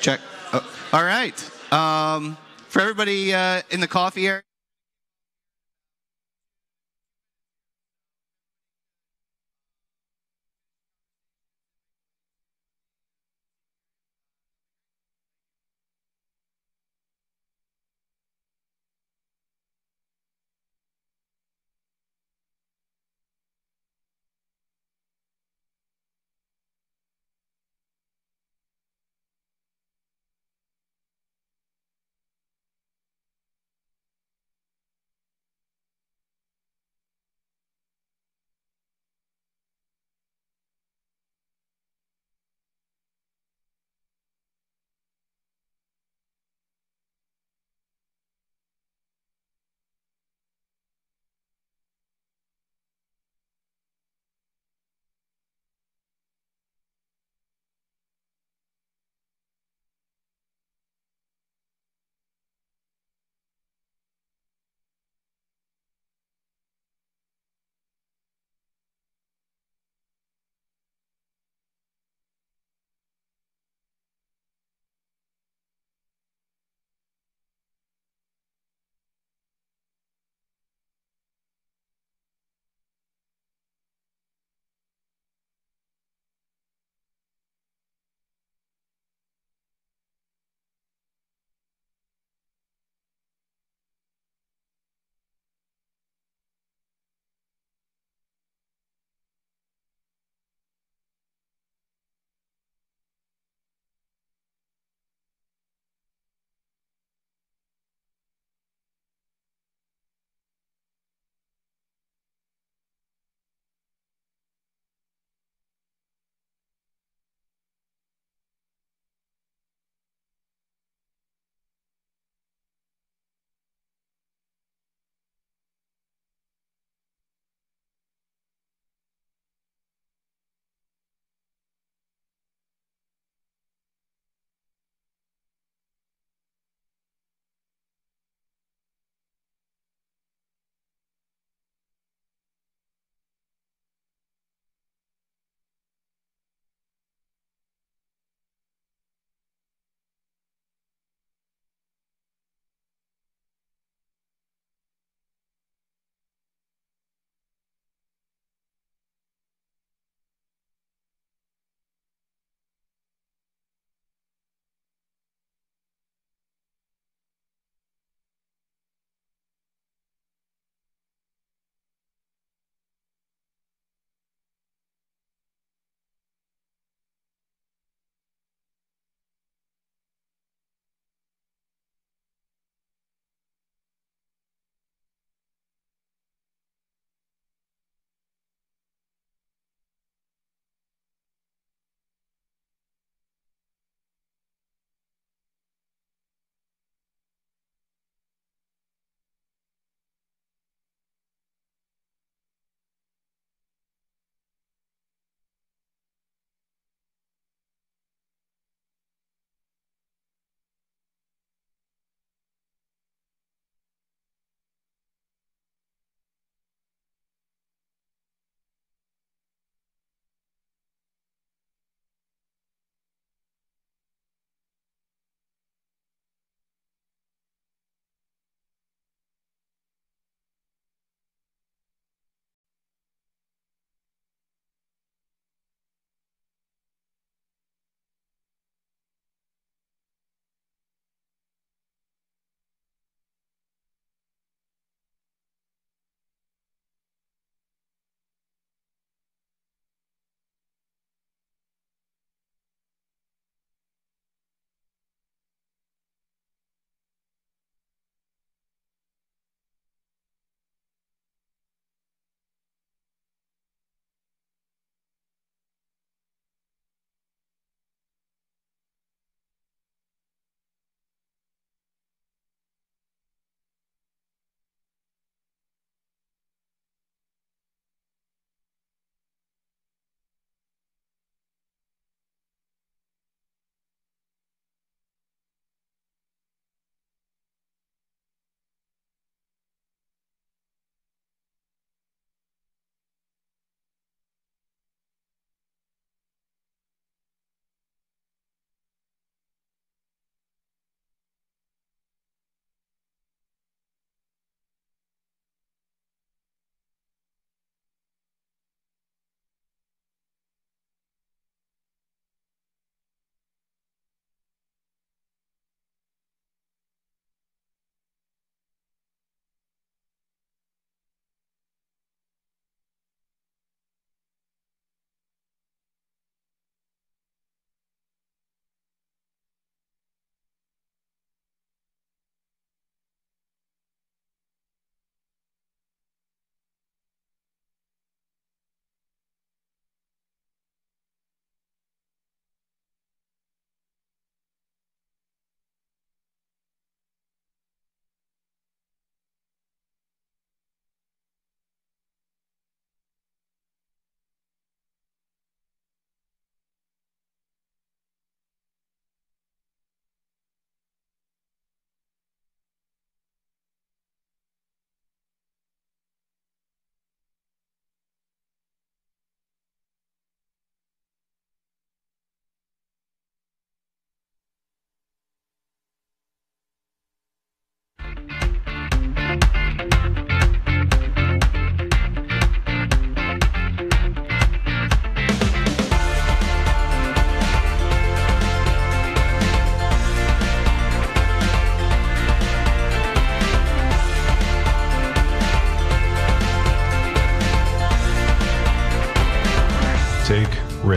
Check. All right. For everybody in the coffee area.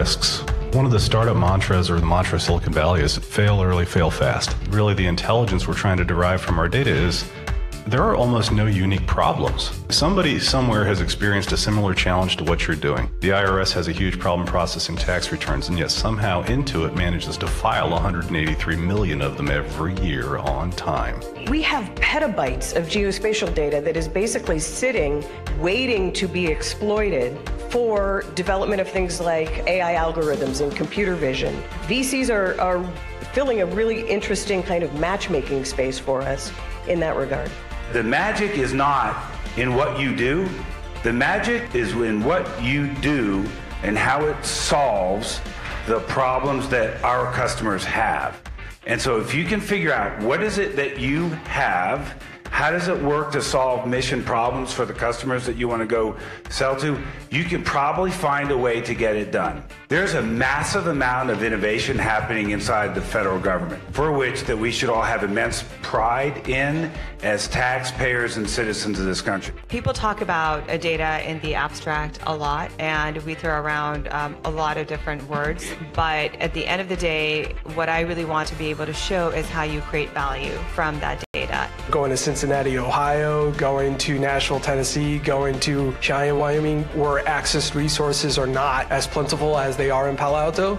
risks. One of the startup mantras, or the mantra of Silicon Valley, is fail early, fail fast. Really, the intelligence we're trying to derive from our data is there are almost no unique problems. Somebody somewhere has experienced a similar challenge to what you're doing. The IRS has a huge problem processing tax returns, and yet somehow Intuit manages to file 183 million of them every year on time. We have petabytes of geospatial data that is basically sitting, waiting to be exploited for development of things like AI algorithms and computer vision. VCs are filling a really interesting kind of matchmaking space for us in that regard. The magic is not in what you do. The magic is in what you do and how it solves the problems that our customers have. And so if you can figure out what is it that you have, how does it work to solve mission problems for the customers that you want to go sell to, you can probably find a way to get it done. There's a massive amount of innovation happening inside the federal government, for which that we should all have immense pride in as taxpayers and citizens of this country. People talk about data in the abstract a lot, and we throw around a lot of different words, but at the end of the day, what I really want to be able to show is how you create value from that data. Going to Cincinnati, Ohio, going to Nashville, Tennessee, going to Cheyenne, Wyoming, where access resources are not as plentiful as they are in Palo Alto.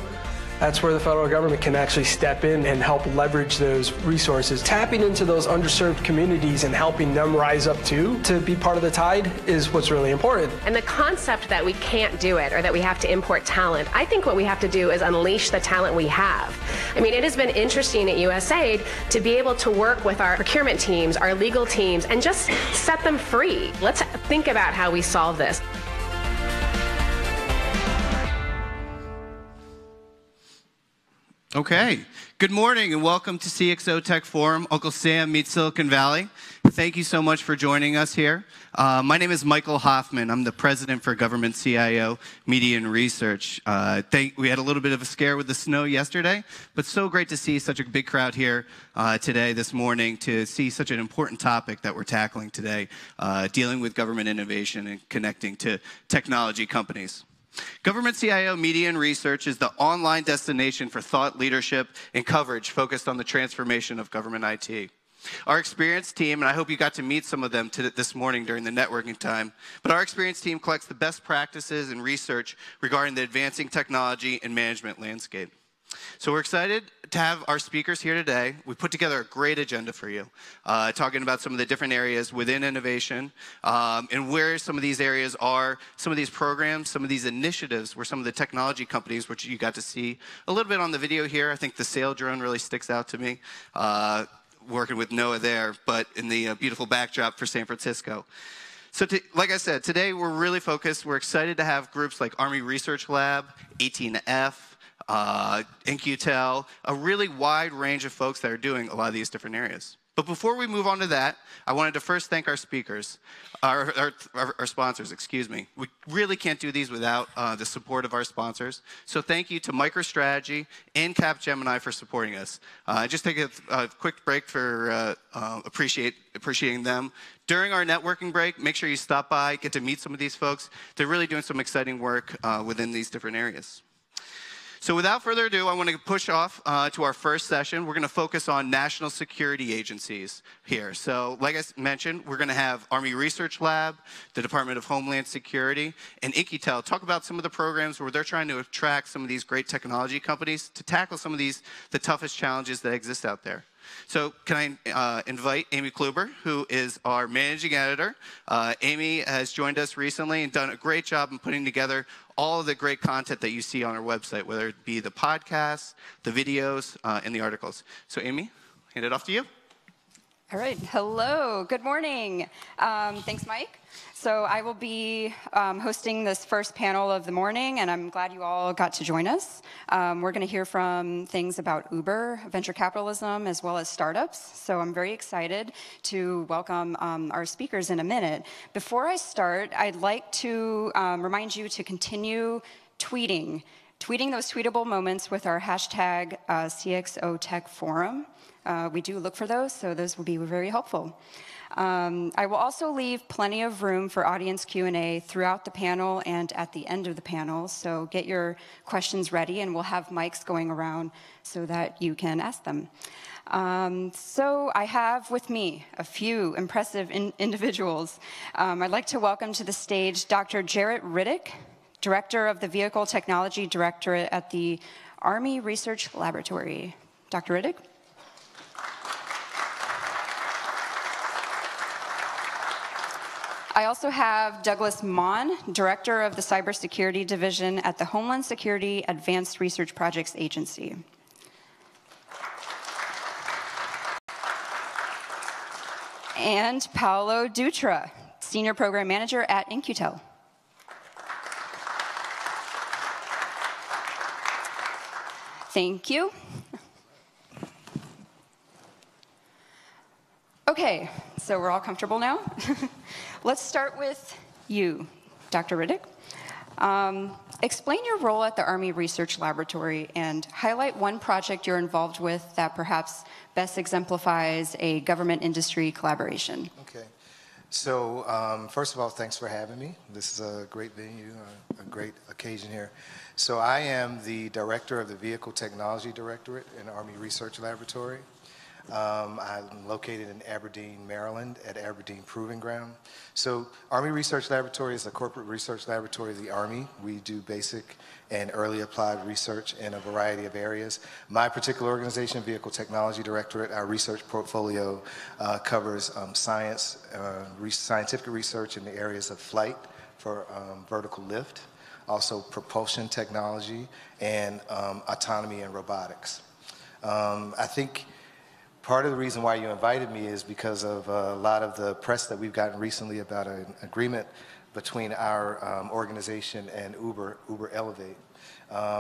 That's where the federal government can actually step in and help leverage those resources. Tapping into those underserved communities and helping them rise up too, to be part of the tide, is what's really important. And the concept that we can't do it or that we have to import talent, I think what we have to do is unleash the talent we have. I mean, it has been interesting at USAID to be able to work with our procurement teams, our legal teams, and just set them free. Let's think about how we solve this. Okay. Good morning and welcome to CXO Tech Forum. Uncle Sam meets Silicon Valley. Thank you so much for joining us here. My name is Michael Hoffman. I'm the president for Government CIO Media and Research. We had a little bit of a scare with the snow yesterday, but so great to see such a big crowd here today, this morning, to see such an important topic that we're tackling today, dealing with government innovation and connecting to technology companies. Government CIO Media and Research is the online destination for thought leadership and coverage focused on the transformation of government IT. Our experienced team, and I hope you got to meet some of them this morning during the networking time, but our experienced team collects the best practices and research regarding the advancing technology and management landscape. So we're excited to have our speakers here today. We put together a great agenda for you, talking about some of the different areas within innovation and where some of these areas are, some of these programs, some of these initiatives where some of the technology companies, which you got to see a little bit on the video here. I think the sail drone really sticks out to me, working with Noah there, but in the beautiful backdrop for San Francisco. So like I said, today we're really focused. We're excited to have groups like Army Research Lab, 18F, InQtel, a really wide range of folks that are doing a lot of these different areas. But before we move on to that, I wanted to first thank our speakers, our sponsors, excuse me. We really can't do these without the support of our sponsors. So thank you to MicroStrategy and Capgemini for supporting us. Just take a quick break for appreciating them. During our networking break, make sure you stop by, get to meet some of these folks. They're really doing some exciting work within these different areas. So without further ado, I want to push off to our first session. We're going to focus on national security agencies here. So like I mentioned, we're going to have Army Research Lab, the Department of Homeland Security, and InQtel talk about some of the programs where they're trying to attract some of these great technology companies to tackle some of the toughest challenges that exist out there. So can I invite Amy Kluber, who is our managing editor. Amy has joined us recently and done a great job in putting together all of the great content that you see on our website, whether it be the podcasts, the videos, and the articles. So Amy, hand it off to you. All right. Hello. Good morning. Thanks, Mike. So I will be hosting this first panel of the morning, and I'm glad you all got to join us. We're going to hear from things about Uber, venture capitalism, as well as startups. So I'm very excited to welcome our speakers in a minute. Before I start, I'd like to remind you to continue tweeting those tweetable moments with our hashtag CXO Tech Forum. We do look for those, so those will be very helpful. I will also leave plenty of room for audience Q&A throughout the panel and at the end of the panel, so get your questions ready, and we'll have mics going around so that you can ask them. So I have with me a few impressive individuals. I'd like to welcome to the stage Dr. Jaret Riddick, Director of the Vehicle Technology Directorate at the Army Research Laboratory. Dr. Riddick? I also have Douglas Mon, Director of the Cybersecurity Division at the Homeland Security Advanced Research Projects Agency. And Paolo Dutra, Senior Program Manager at In-Q-Tel. Thank you. Okay, so we're all comfortable now. Let's start with you, Dr. Riddick. Explain your role at the Army Research Laboratory and highlight one project you're involved with that perhaps best exemplifies a government-industry collaboration. Okay. So first of all, thanks for having me. This is a great venue, a great occasion here. So I am the Director of the Vehicle Technology Directorate in the Army Research Laboratory. I'm located in Aberdeen, Maryland, at Aberdeen Proving Ground. So Army Research Laboratory is a corporate research laboratory of the Army. We do basic and early applied research in a variety of areas. My particular organization, Vehicle Technology Directorate, our research portfolio covers scientific research in the areas of flight for vertical lift, also propulsion technology, and autonomy and robotics. I think part of the reason why you invited me is because of a lot of the press that we've gotten recently about an agreement between our organization and Uber Elevate.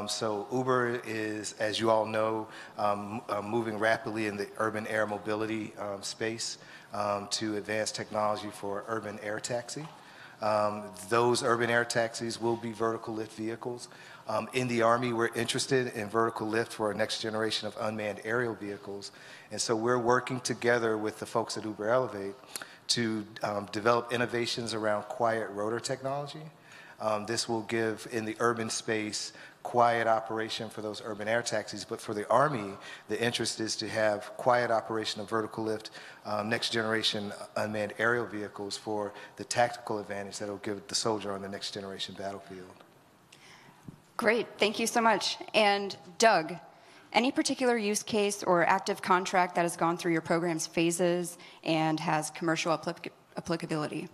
So Uber is, as you all know, moving rapidly in the urban air mobility space to advance technology for urban air taxi. Those urban air taxis will be vertical lift vehicles. In the Army, we're interested in vertical lift for our next generation of unmanned aerial vehicles. And so we're working together with the folks at Uber Elevate to develop innovations around quiet rotor technology. This will give, in the urban space, quiet operation for those urban air taxis. But for the Army, the interest is to have quiet operation of vertical lift, next generation unmanned aerial vehicles for the tactical advantage that will give the soldier on the next generation battlefield. Great, thank you so much. And Doug, any particular use case or active contract that has gone through your program's phases and has commercial applicability?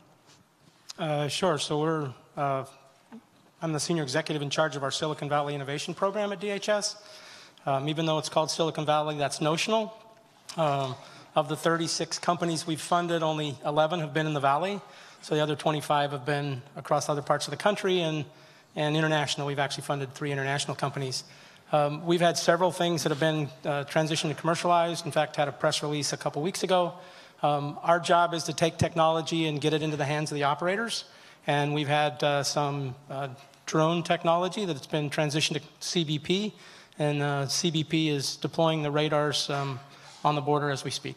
Sure, so I'm the senior executive in charge of our Silicon Valley Innovation Program at DHS. Even though it's called Silicon Valley, that's notional. Of the 36 companies we've funded, only 11 have been in the Valley. So the other 25 have been across other parts of the country and international. We've actually funded 3 international companies. We've had several things that have been transitioned and commercialized. In fact, had a press release a couple weeks ago. Our job is to take technology and get it into the hands of the operators. And we've had some drone technology that's been transitioned to CBP. And CBP is deploying the radars on the border as we speak.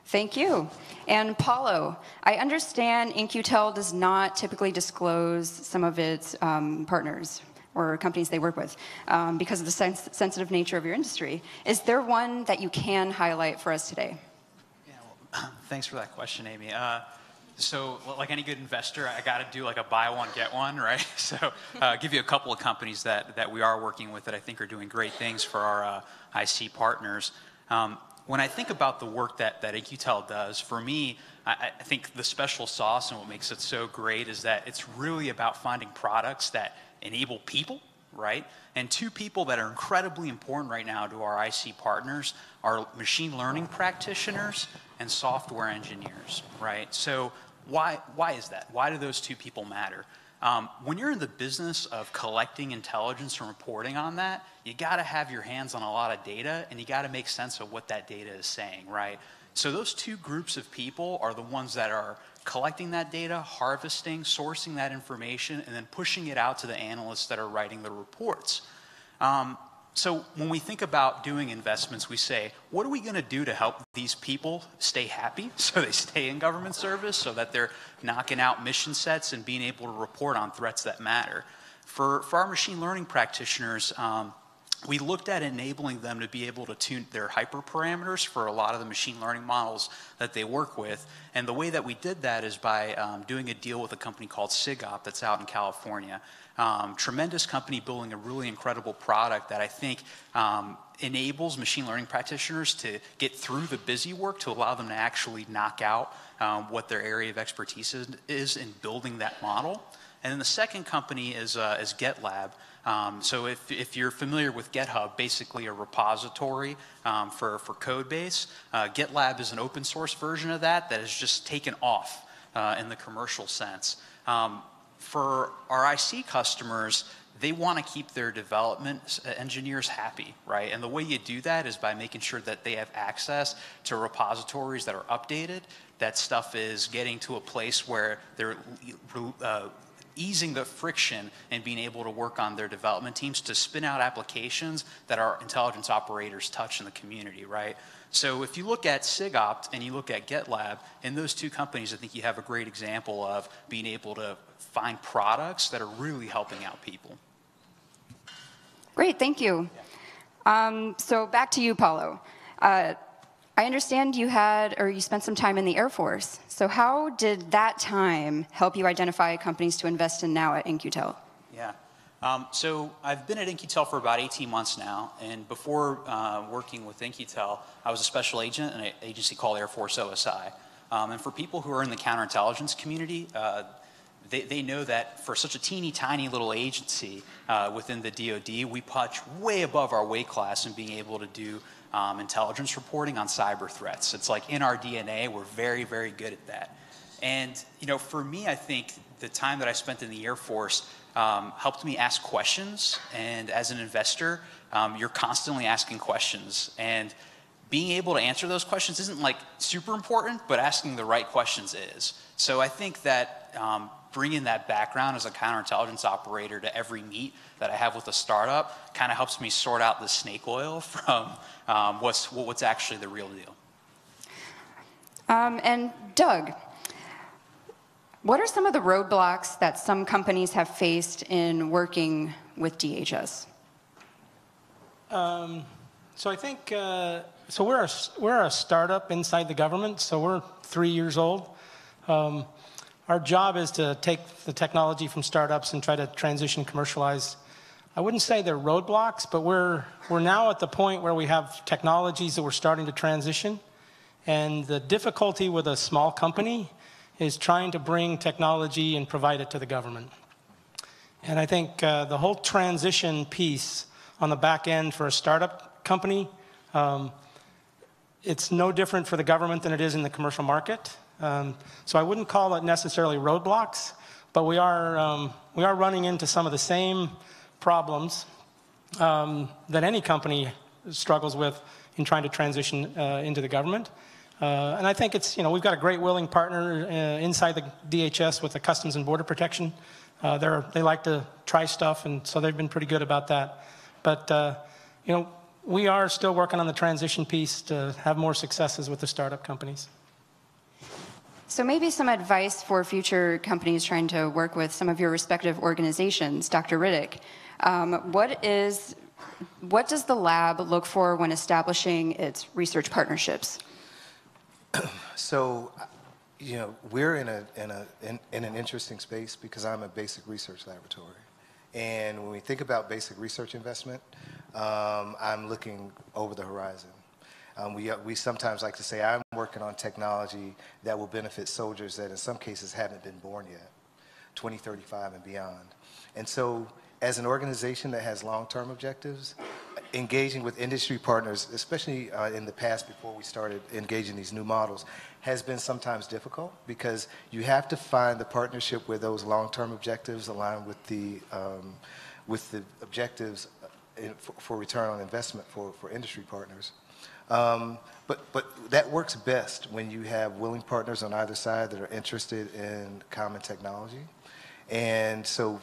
Thank you. And Paulo, I understand In-Q-Tel does not typically disclose some of its partners or companies they work with because of the sensitive nature of your industry. Is there one that you can highlight for us today? Yeah, well, thanks for that question, Amy. So like any good investor, I got to do like a buy one, get one, right? So give you a couple of companies that we are working with that I think are doing great things for our IC partners. When I think about the work that In-Q-Tel does, for me, I think the special sauce and what makes it so great is that it's really about finding products that enable people, right? And 2 people that are incredibly important right now to our IC partners are machine learning practitioners and software engineers, right? So why is that? Why do those 2 people matter? When you're in the business of collecting intelligence and reporting on that, you got to have your hands on a lot of data, and you got to make sense of what that data is saying, right? So those 2 groups of people are the ones that are collecting that data, harvesting, sourcing that information, and then pushing it out to the analysts that are writing the reports. So when we think about doing investments, we say, what are we going to do to help these people stay happy so they stay in government service, so that they're knocking out mission sets and being able to report on threats that matter? For our machine learning practitioners, we looked at enabling them to be able to tune their hyperparameters for a lot of the machine learning models that they work with. And the way that we did that is by doing a deal with a company called SIGOP that's out in California. Tremendous company building a really incredible product that I think enables machine learning practitioners to get through the busy work to allow them to actually knock out what their area of expertise is in building that model. And then the second company is GitLab. So if you're familiar with GitHub, basically a repository for code base, GitLab is an open source version of that has just taken off in the commercial sense. For our IC customers, they want to keep their development engineers happy, right? And the way you do that is by making sure that they have access to repositories that are updated, that stuff is getting to a place where they're easing the friction and being able to work on their development teams to spin out applications that our intelligence operators touch in the community, right? So if you look at SIGOPT and you look at GitLab, in those two companies, I think you have a great example of being able to find products that are really helping out people. Great, thank you. So back to you, Paulo. I understand you spent some time in the Air Force. So how did that time help you identify companies to invest in now at In-Q-Tel? Yeah. So I've been at In-Q-Tel for about 18 months now, and before working with In-Q-Tel, I was a special agent in an agency called Air Force OSI. And for people who are in the counterintelligence community, they know that for such a teeny tiny little agency within the DoD, we punch way above our weight class in being able to do intelligence reporting on cyber threats. It's like in our DNA, we're very, very good at that. And for me, I think the time that I spent in the Air Force helped me ask questions. And as an investor, you're constantly asking questions. And being able to answer those questions isn't like super important, but asking the right questions is. So I think that bringing that background as a counterintelligence operator to every meet that I have with a startup kind of helps me sort out the snake oil from what's actually the real deal. And Doug, what are some of the roadblocks that some companies have faced in working with DHS? So I think, so we're a startup inside the government, so we're 3 years old. Our job is to take the technology from startups and try to transition, commercialize. I wouldn't say they're roadblocks, but we're now at the point where we have technologies that we're starting to transition. And the difficulty with a small company is trying to bring technology and provide it to the government. And I think the whole transition piece on the back end for a startup company, it's no different for the government than it is in the commercial market. So I wouldn't call it necessarily roadblocks, but we are running into some of the same problems that any company struggles with in trying to transition into the government. And I think it's, we've got a great willing partner inside the DHS with the Customs and Border Protection. They like to try stuff, and so they've been pretty good about that. But, we are still working on the transition piece to have more successes with the startup companies. So maybe some advice for future companies trying to work with some of your respective organizations. Dr. Riddick, what does the lab look for when establishing its research partnerships? So, we're in an interesting space because I'm a basic research laboratory. And when we think about basic research investment, I'm looking over the horizon. We sometimes like to say I'm working on technology that will benefit soldiers that in some cases haven't been born yet, 2035 and beyond. And so as an organization that has long-term objectives, engaging with industry partners, especially in the past before we started engaging these new models, has been sometimes difficult because you have to find the partnership where those long-term objectives align with the objectives for return on investment for industry partners. But that works best when you have willing partners on either side that are interested in common technology. And so,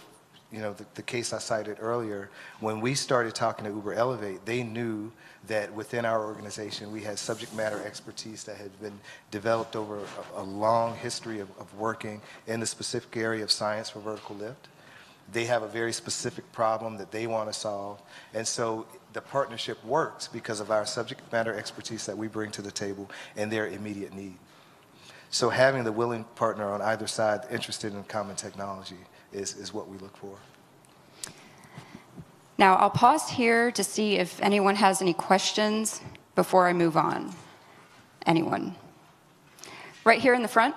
the case I cited earlier, when we started talking to Uber Elevate, they knew that within our organization we had subject matter expertise that had been developed over a long history of working in the specific area of science for vertical lift. They have a very specific problem that they want to solve, and so the partnership works because of our subject matter expertise that we bring to the table and their immediate need. So having the willing partner on either side interested in common technology is what we look for. Now, I'll pause here to see if anyone has any questions before I move on. Anyone? Right here in the front.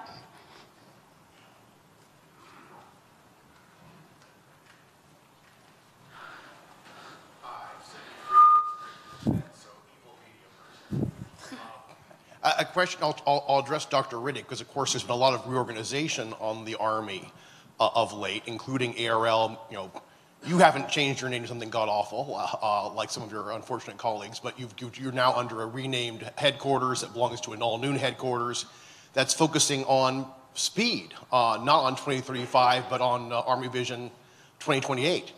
A question I'll address Dr. Riddick, because of course there's been a lot of reorganization on the Army of late, including ARL. You haven't changed your name to something god-awful, like some of your unfortunate colleagues, but you're now under a renamed headquarters that belongs to an all-noon headquarters that's focusing on speed, not on 2035, but on Army Vision 2028.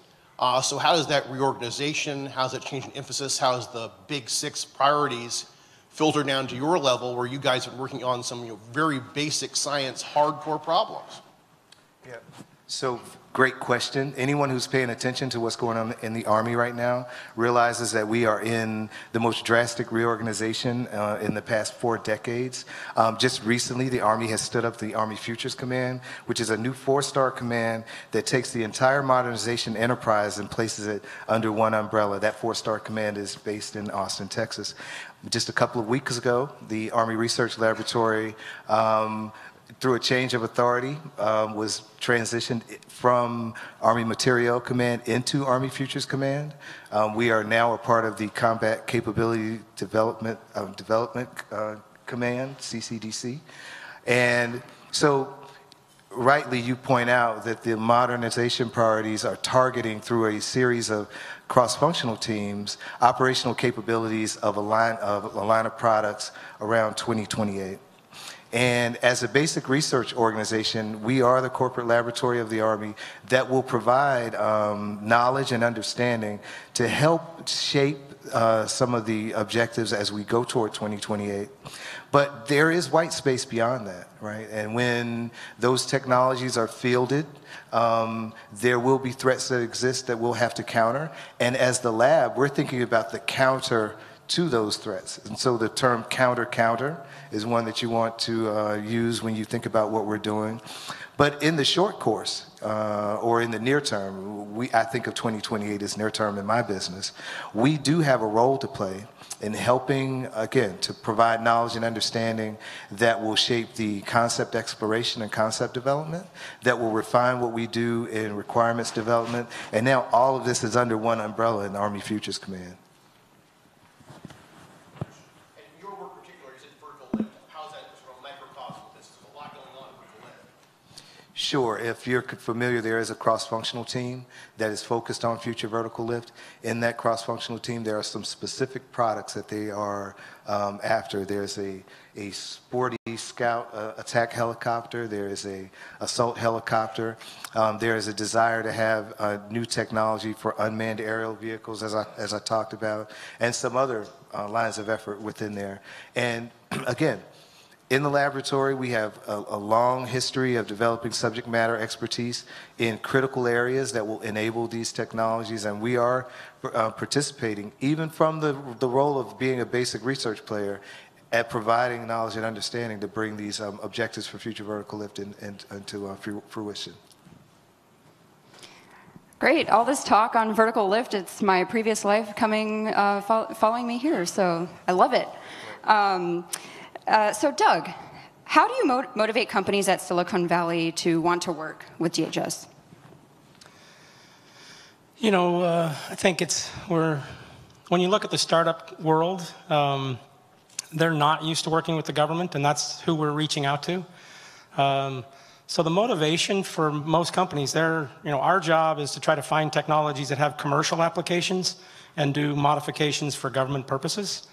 So how does that reorganization, how's that changing emphasis, how's the big 6 priorities filter down to your level where you guys are working on some very basic science hardcore problems? Yeah. So great question. Anyone who's paying attention to what's going on in the Army right now realizes that we are in the most drastic reorganization in the past 4 decades. Just recently, the Army has stood up the Army Futures Command, which is a new 4-star command that takes the entire modernization enterprise and places it under one umbrella. That 4-star command is based in Austin, Texas. Just a couple of weeks ago, the Army Research Laboratory, through a change of authority, was transitioned from Army Materiel Command into Army Futures Command. We are now a part of the Combat Capability Development Command, CCDC. And so rightly you point out that the modernization priorities are targeting through a series of cross-functional teams operational capabilities of a line of products around 2028. And as a basic research organization, we are the corporate laboratory of the Army that will provide knowledge and understanding to help shape some of the objectives as we go toward 2028. But there is white space beyond that, right? And when those technologies are fielded, there will be threats that exist that we'll have to counter. And as the lab, we're thinking about the counter to those threats. And so the term counter is one that you want to use when you think about what we're doing. But in the short course, or in the near term, I think of 2028 as near term in my business, we do have a role to play in helping, again, to provide knowledge and understanding that will shape the concept exploration and concept development, that will refine what we do in requirements development, and now all of this is under one umbrella in the Army Futures Command. Sure. If you're familiar, there is a cross-functional team that is focused on future vertical lift. In that cross-functional team, there are some specific products that they are after. There's a sporty scout attack helicopter. There is a assault helicopter. There is a desire to have new technology for unmanned aerial vehicles, as I talked about, and some other lines of effort within there. And again, in the laboratory, we have a long history of developing subject matter expertise in critical areas that will enable these technologies, and we are participating, even from the role of being a basic research player, at providing knowledge and understanding to bring these objectives for future vertical lift into fruition. Great. All this talk on vertical lift, it's my previous life coming, following me here, so I love it. So Doug, how do you motivate companies at Silicon Valley to want to work with DHS? I think when you look at the startup world, they're not used to working with the government, and that's who we're reaching out to. So the motivation for most companies, our job is to try to find technologies that have commercial applications and do modifications for government purposes.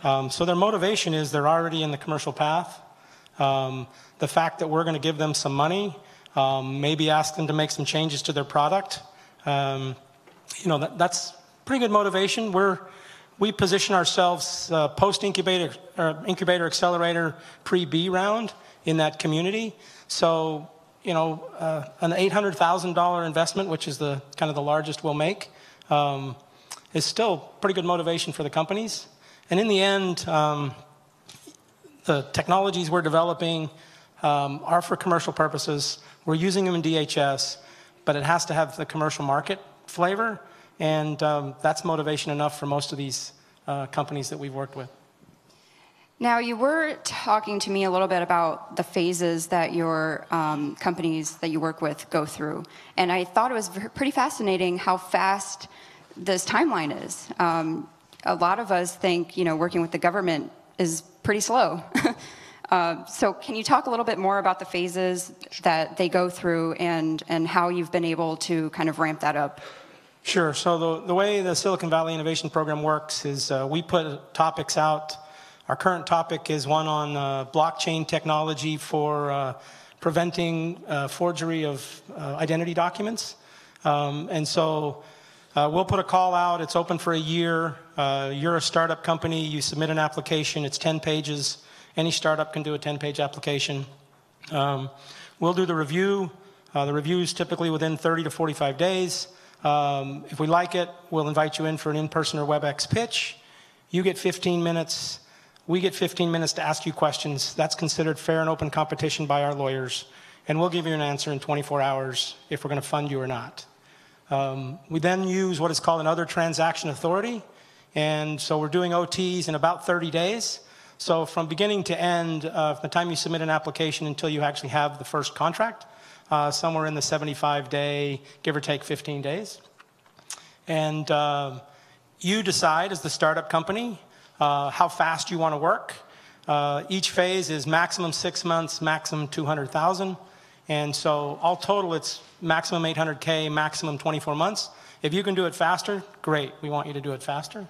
So their motivation is they're already in the commercial path. The fact that we're going to give them some money, maybe ask them to make some changes to their product, That's pretty good motivation. We position ourselves post-incubator, incubator accelerator, pre-B round in that community. So, an $800,000 investment, which is the kind of the largest we'll make, is still pretty good motivation for the companies. And in the end, the technologies we're developing are for commercial purposes. We're using them in DHS, but it has to have the commercial market flavor, and that's motivation enough for most of these companies that we've worked with. Now, you were talking to me a little bit about the phases that your companies that you work with go through, and I thought it was pretty fascinating how fast this timeline is. A lot of us think, working with the government is pretty slow. So can you talk a little bit more about the phases that they go through and how you've been able to kind of ramp that up? Sure. So the way the Silicon Valley Innovation Program works is we put topics out. Our current topic is one on blockchain technology for preventing forgery of identity documents. And so we'll put a call out. It's open for a year. You're a startup company. You submit an application. It's 10 pages. Any startup can do a 10-page application. We'll do the review. The review is typically within 30 to 45 days. If we like it, we'll invite you in for an in-person or WebEx pitch. You get 15 minutes. We get 15 minutes to ask you questions. That's considered fair and open competition by our lawyers. And we'll give you an answer in 24 hours if we're going to fund you or not. We then use what is called an other transaction authority. And so we're doing OTs in about 30 days. So from beginning to end, from the time you submit an application until you actually have the first contract, somewhere in the 75-day, give or take 15 days. And you decide as the startup company how fast you want to work. Each phase is maximum 6 months, maximum 200,000. And so all total, it's maximum 800K, maximum 24 months. If you can do it faster, great. We want you to do it faster.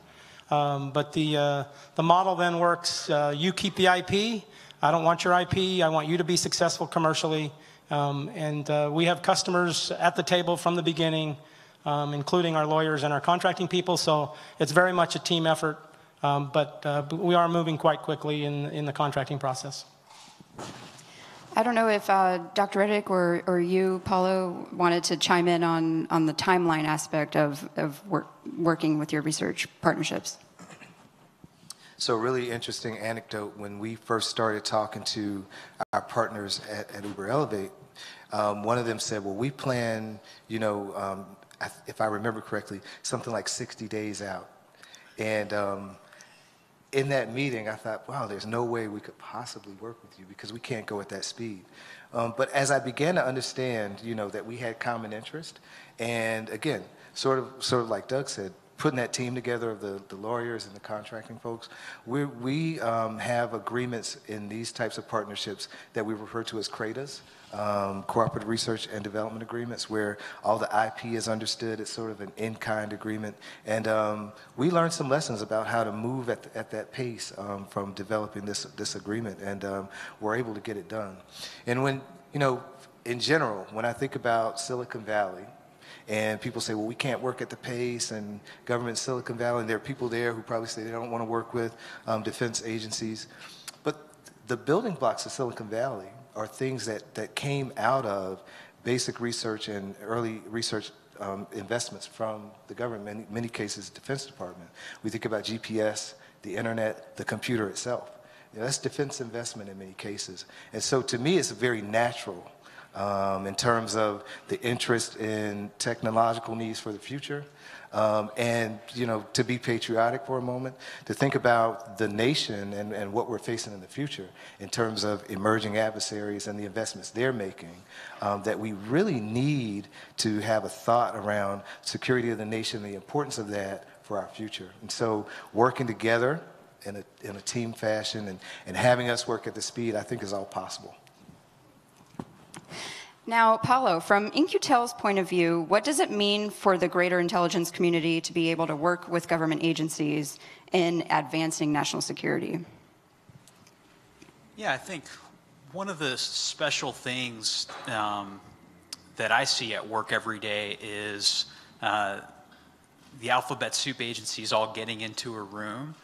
But the model then works. You keep the IP. I don't want your IP. I want you to be successful commercially. And we have customers at the table from the beginning, including our lawyers and our contracting people. So it's very much a team effort. But we are moving quite quickly in the contracting process. I don't know if Dr. Riddick or you, Paulo, wanted to chime in on the timeline aspect of working with your research partnerships. So a really interesting anecdote, when we first started talking to our partners at Uber Elevate, one of them said, well, we plan, if I remember correctly, something like 60 days out. And in that meeting, I thought, wow, there's no way we could possibly work with you because we can't go at that speed. But as I began to understand, that we had common interest, and again, sort of like Doug said, putting that team together of the lawyers and the contracting folks, we have agreements in these types of partnerships that we refer to as CRADAs, cooperative research and development agreements, where all the IP is understood. It's sort of an in-kind agreement. And we learned some lessons about how to move at that pace from developing this agreement, and we're able to get it done. And when, in general, when I think about Silicon Valley, and people say, well, we can't work at the pace, and government Silicon Valley, and there are people there who probably say they don't want to work with defense agencies. But the building blocks of Silicon Valley are things that came out of basic research and early research investments from the government, in many cases, Defense Department. We think about GPS, the internet, the computer itself. That's defense investment in many cases. And so to me, it's very natural in terms of the interest in technological needs for the future. And, to be patriotic for a moment, to think about the nation and what we're facing in the future in terms of emerging adversaries and the investments they're making, that we really need to have a thought around security of the nation, the importance of that for our future. And so working together in a team fashion and having us work at the speed, I think is all possible. Now, Paulo, from In-Q-Tel's point of view, what does it mean for the greater intelligence community to be able to work with government agencies in advancing national security? Yeah, I think one of the special things that I see at work every day is the alphabet soup agencies all getting into a room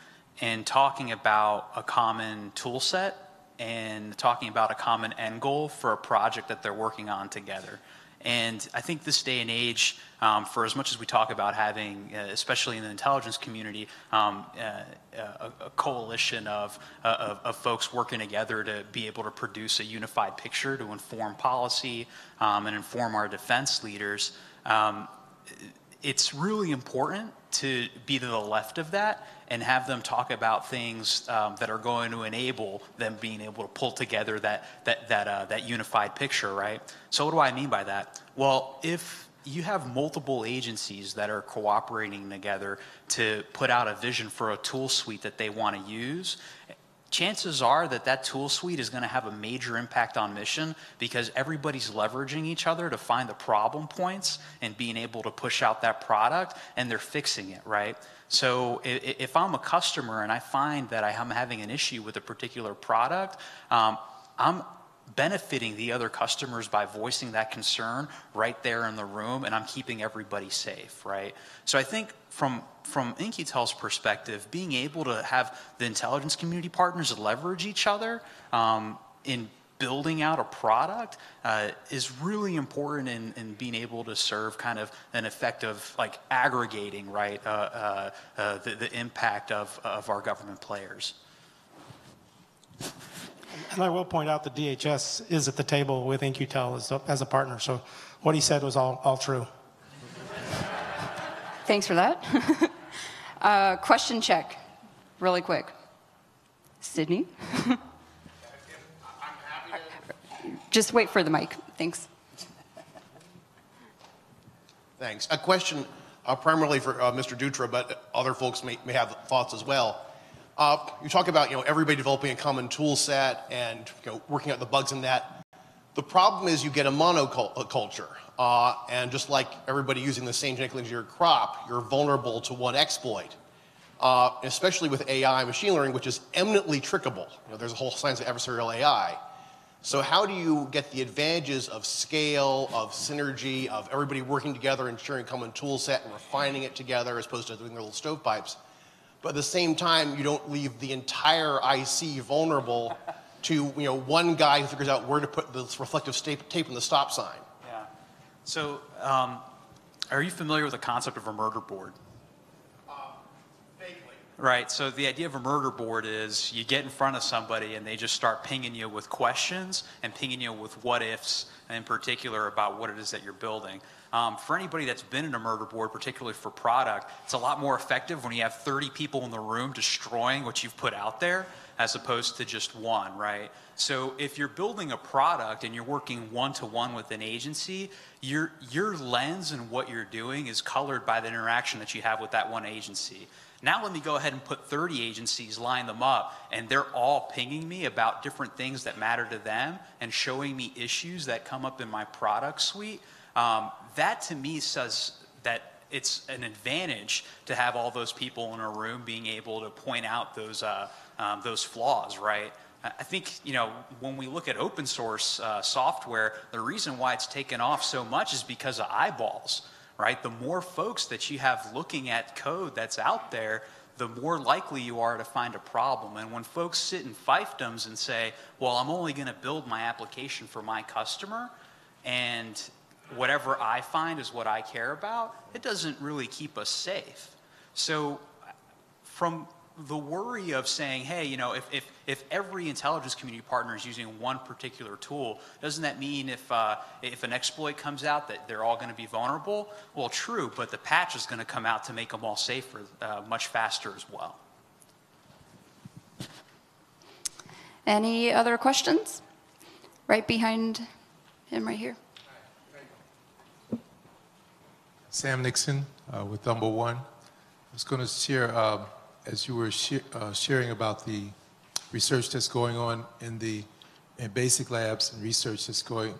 and talking about a common tool set and talking about a common end goal for a project that they're working on together. And I think this day and age, for as much as we talk about having, especially in the intelligence community, a coalition of folks working together to be able to produce a unified picture to inform policy and inform our defense leaders, it's really important to be to the left of that and have them talk about things that are going to enable them being able to pull together that unified picture, right? So what do I mean by that? Well, if you have multiple agencies that are cooperating together to put out a vision for a tool suite that they want to use, chances are that that tool suite is going to have a major impact on mission because everybody's leveraging each other to find the problem points and being able to push out that product, and they're fixing it, right? So if I'm a customer and I find that I'm having an issue with a particular product, I'm benefiting the other customers by voicing that concern right there in the room, and I'm keeping everybody safe, right? So I think from In-Q-Tel's perspective, being able to have the intelligence community partners leverage each other in building out a product is really important in being able to serve kind of an effective, like, aggregating, right, the impact of our government players. And I will point out that DHS is at the table with In-Q-Tel as a partner, so what he said was all true. Thanks for that. Question check, really quick. Sydney? Just wait for the mic. Thanks. Thanks. A question primarily for Mr. Dutra, but other folks may have thoughts as well. You talk about everybody developing a common tool set and working out the bugs in that. The problem is you get a monoculture, and just like everybody using the same genetically engineered crop, you're vulnerable to one exploit. Especially with AI machine learning, which is eminently trickable. There's a whole science of adversarial AI. So how do you get the advantages of scale, of synergy, of everybody working together and sharing a common tool set and refining it together as opposed to doing little stovepipes? But at the same time, you don't leave the entire IC vulnerable to one guy who figures out where to put the reflective tape in the stop sign. Yeah. So are you familiar with the concept of a murder board? Right, so the idea of a murder board is you get in front of somebody and they just start pinging you with questions and pinging you with what ifs in particular about what it is that you're building. For anybody that's been in a murder board, particularly for product, it's a lot more effective when you have 30 people in the room destroying what you've put out there as opposed to just one, right? So if you're building a product and you're working one-to-one with an agency, your lens and what you're doing is colored by the interaction that you have with that one agency. Now let me go ahead and put 30 agencies, line them up, and they're all pinging me about different things that matter to them and showing me issues that come up in my product suite. That to me says that it's an advantage to have all those people in a room being able to point out those flaws, right? I think, when we look at open source software, the reason why it's taken off so much is because of eyeballs. Right? The more folks that you have looking at code that's out there, the more likely you are to find a problem. And when folks sit in fiefdoms and say, well, I'm only going to build my application for my customer, and whatever I find is what I care about, it doesn't really keep us safe. So from the worry of saying, hey, if every intelligence community partner is using one particular tool, doesn't that mean if an exploit comes out that they're all going to be vulnerable? Well, true, but the patch is going to come out to make them all safer much faster as well. Any other questions? Right behind him right here. Sam Nixon with Number One. I was going to share, as you were sharing about the research that's going on in basic labs and research that's going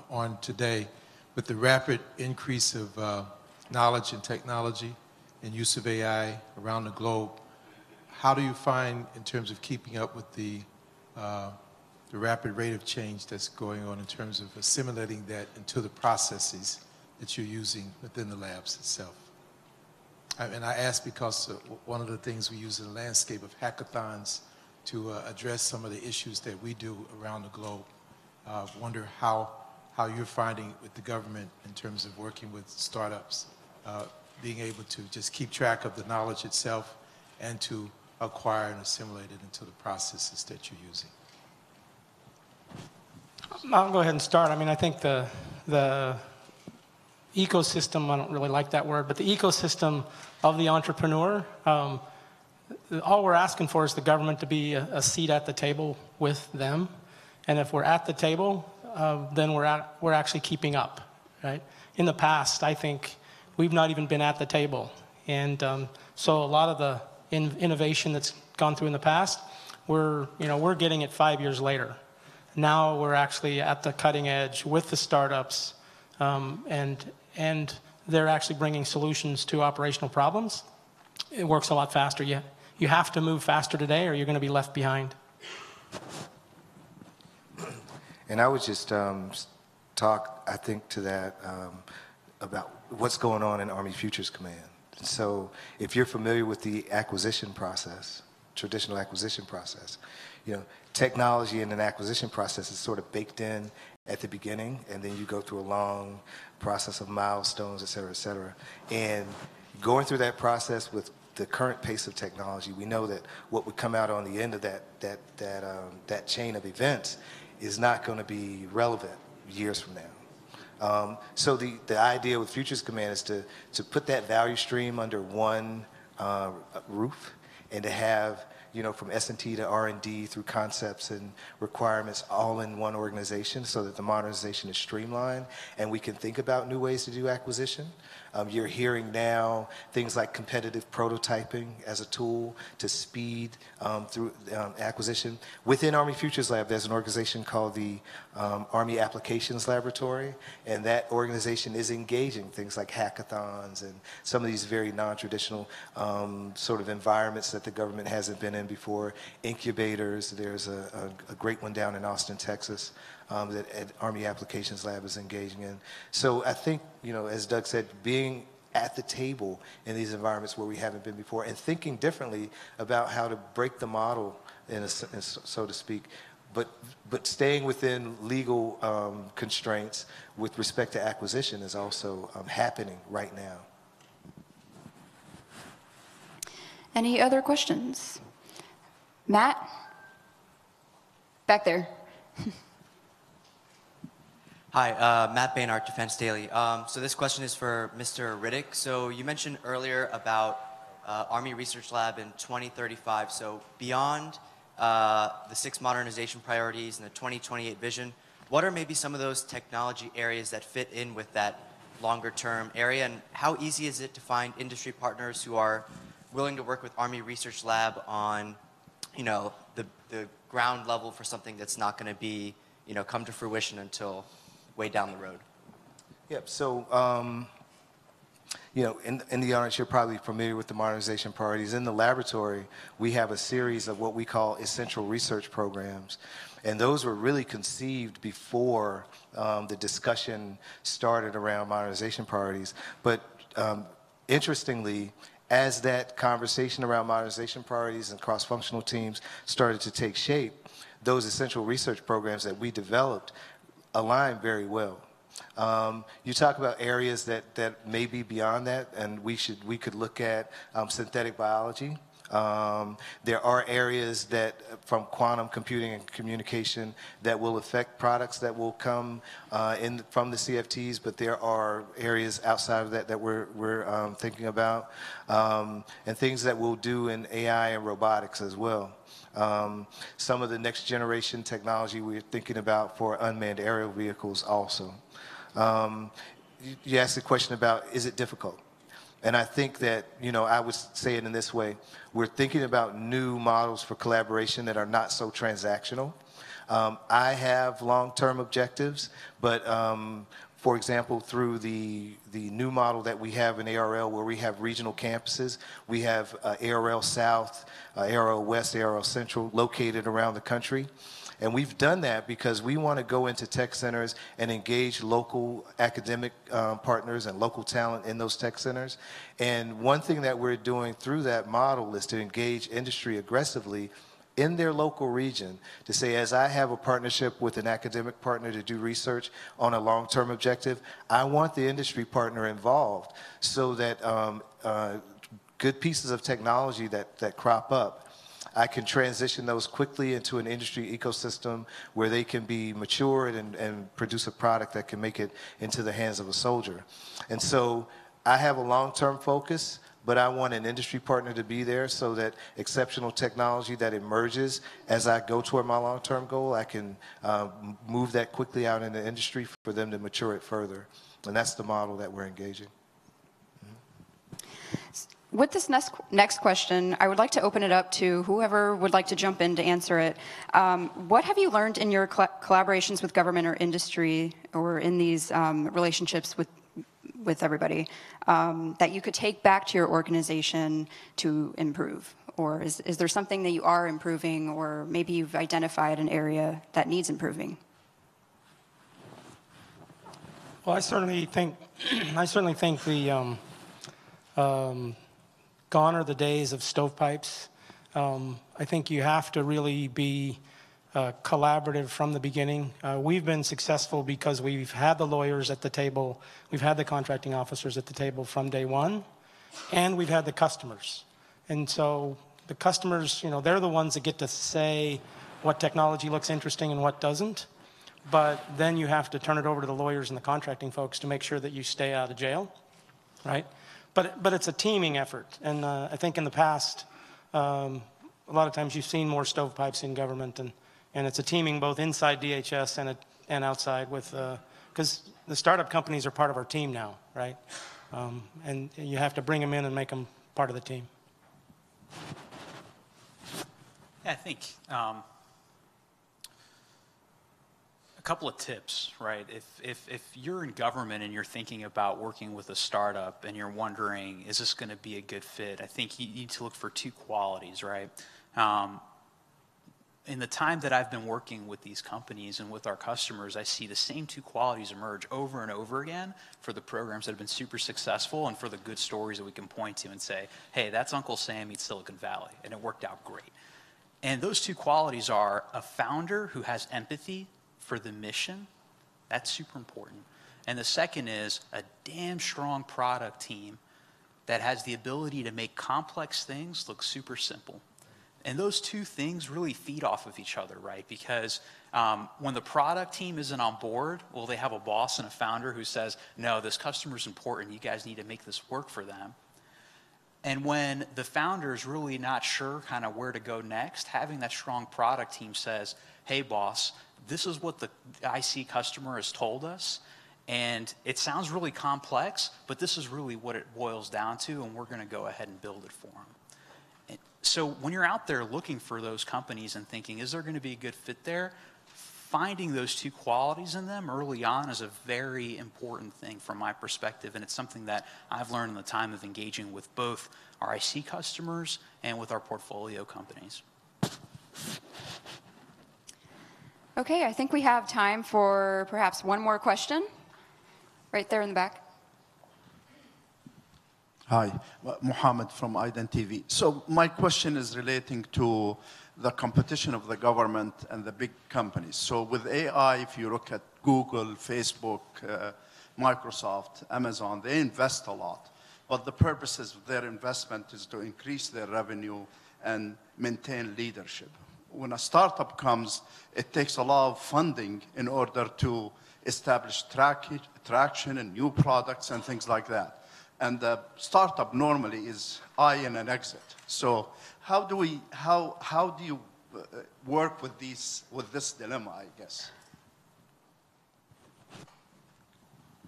on today, with the rapid increase of knowledge and technology and use of AI around the globe, how do you find, in terms of keeping up with the rapid rate of change that's going on in terms of assimilating that into the processes that you're using within the labs itself. And I ask because one of the things we use in the landscape of hackathons to address some of the issues that we do around the globe. Wonder how you're finding with the government in terms of working with startups, being able to just keep track of the knowledge itself and to acquire and assimilate it into the processes that you're using. I'll go ahead and start. I mean, I think the ecosystem, I don't really like that word, but the ecosystem of the entrepreneur, all we're asking for is the government to be a seat at the table with them. And if we're at the table, then we're actually keeping up, right? In the past, I think we've not even been at the table. And so a lot of the innovation that's gone through in the past, we're getting it 5 years later. Now we're actually at the cutting edge with the startups, and they're actually bringing solutions to operational problems. It works a lot faster. You have to move faster today or you're going to be left behind. And I would just talk, I think, to that about what's going on in Army Futures Command. So if you're familiar with the acquisition process, traditional acquisition process, technology in an acquisition process is sort of baked in at the beginning, and then you go through a long process of milestones, et cetera, and going through that process with the current pace of technology, we know that what would come out on the end of that chain of events is not going to be relevant years from now. So the idea with Futures Command is to put that value stream under one roof and to have from S&T to R&D through concepts and requirements all in one organization so that the modernization is streamlined and we can think about new ways to do acquisition. You're hearing now things like competitive prototyping as a tool to speed through acquisition. Within Army Futures Lab, there's an organization called the Army Applications Laboratory, and that organization is engaging things like hackathons and some of these very non-traditional sort of environments that the government hasn't been in before. Incubators, there's a great one down in Austin, Texas, that Army Applications Lab is engaging in. So I think, as Doug said, being at the table in these environments where we haven't been before and thinking differently about how to break the model, so to speak, but staying within legal constraints with respect to acquisition is also happening right now. Any other questions? Matt? Back there. Hi, Matt Bainart, Defense Daily. So this question is for Mr. Riddick. So you mentioned earlier about Army Research Lab in 2035. So beyond the 6 modernization priorities and the 2028 vision, what are maybe some of those technology areas that fit in with that longer term area? And how easy is it to find industry partners who are willing to work with Army Research Lab on, the ground level for something that's not going to be, come to fruition until way down the road? Yep. So, in the audience, you're probably familiar with the modernization priorities. In the laboratory, we have a series of what we call essential research programs. And those were really conceived before the discussion started around modernization priorities. But interestingly, as that conversation around modernization priorities and cross-functional teams started to take shape, those essential research programs that we developed align very well. You talk about areas that may be beyond that, and we could look at synthetic biology. There are areas that, from quantum computing and communication, that will affect products that will come from the CFTs, but there are areas outside of that we're thinking about, and things that we'll do in AI and robotics as well. Some of the next generation technology we're thinking about for unmanned aerial vehicles also. You asked the question about, is it difficult? And I think that, I would say it in this way. We're thinking about new models for collaboration that are not so transactional. I have long-term objectives, but For example, through the new model that we have in ARL, where we have regional campuses, we have ARL South, ARL West, ARL Central located around the country. And we've done that because we want to go into tech centers and engage local academic partners and local talent in those tech centers. And one thing that we're doing through that model is to engage industry aggressively in their local region to say, as I have a partnership with an academic partner to do research on a long-term objective, I want the industry partner involved so that good pieces of technology that crop up, I can transition those quickly into an industry ecosystem where they can be matured and produce a product that can make it into the hands of a soldier. And so I have a long-term focus, but I want an industry partner to be there so that exceptional technology that emerges as I go toward my long-term goal, I can move that quickly out in the industry for them to mature it further. And that's the model that we're engaging. With this next question, I would like to open it up to whoever would like to jump in to answer it. What have you learned in your collaborations with government or industry or in these relationships with everybody that you could take back to your organization to improve? Or is there something that you are improving, or maybe you've identified an area that needs improving? Well, I certainly think the gone are the days of stovepipes. I think you have to really be collaborative from the beginning. We've been successful because we've had the lawyers at the table, we've had the contracting officers at the table from day one, and we've had the customers. And so the customers, they're the ones that get to say what technology looks interesting and what doesn't. But then you have to turn it over to the lawyers and the contracting folks to make sure that you stay out of jail, right? But it's a teaming effort, and I think in the past, a lot of times you've seen more stovepipes in government, and it's a teaming both inside DHS and outside with, because the startup companies are part of our team now, right? And you have to bring them in and make them part of the team. Yeah, I think a couple of tips, right? If you're in government and you're thinking about working with a startup and you're wondering, is this going to be a good fit? I think you need to look for two qualities, right? In the time that I've been working with these companies and with our customers, I see the same two qualities emerge over and over again for the programs that have been super successful and for the good stories that we can point to and say, hey, that's Uncle Sam meets Silicon Valley, and it worked out great. And those two qualities are a founder who has empathy for the mission. That's super important. And the second is a damn strong product team that has the ability to make complex things look super simple. And those two things really feed off of each other, right? Because when the product team isn't on board, well, they have a boss and a founder who says, no, this customer's important. You guys need to make this work for them. And when the founder is really not sure kind of where to go next, having that strong product team says, hey, boss, this is what the IC customer has told us. And it sounds really complex, but this is really what it boils down to, and we're going to go ahead and build it for them. So when you're out there looking for those companies and thinking, is there going to be a good fit there? Finding those two qualities in them early on is a very important thing from my perspective, and it's something that I've learned in the time of engaging with both our IC customers and with our portfolio companies. Okay, I think we have time for perhaps one more question. Right there in the back. Hi, Mohammed from IDEN.TV. So my question is relating to the competition of the government and the big companies. So with AI, if you look at Google, Facebook, Microsoft, Amazon, they invest a lot. But the purposes of their investment is to increase their revenue and maintain leadership. When a startup comes, it takes a lot of funding in order to establish traction and new products and things like that. And the startup normally is in and exit. So how do you work with this dilemma, I guess?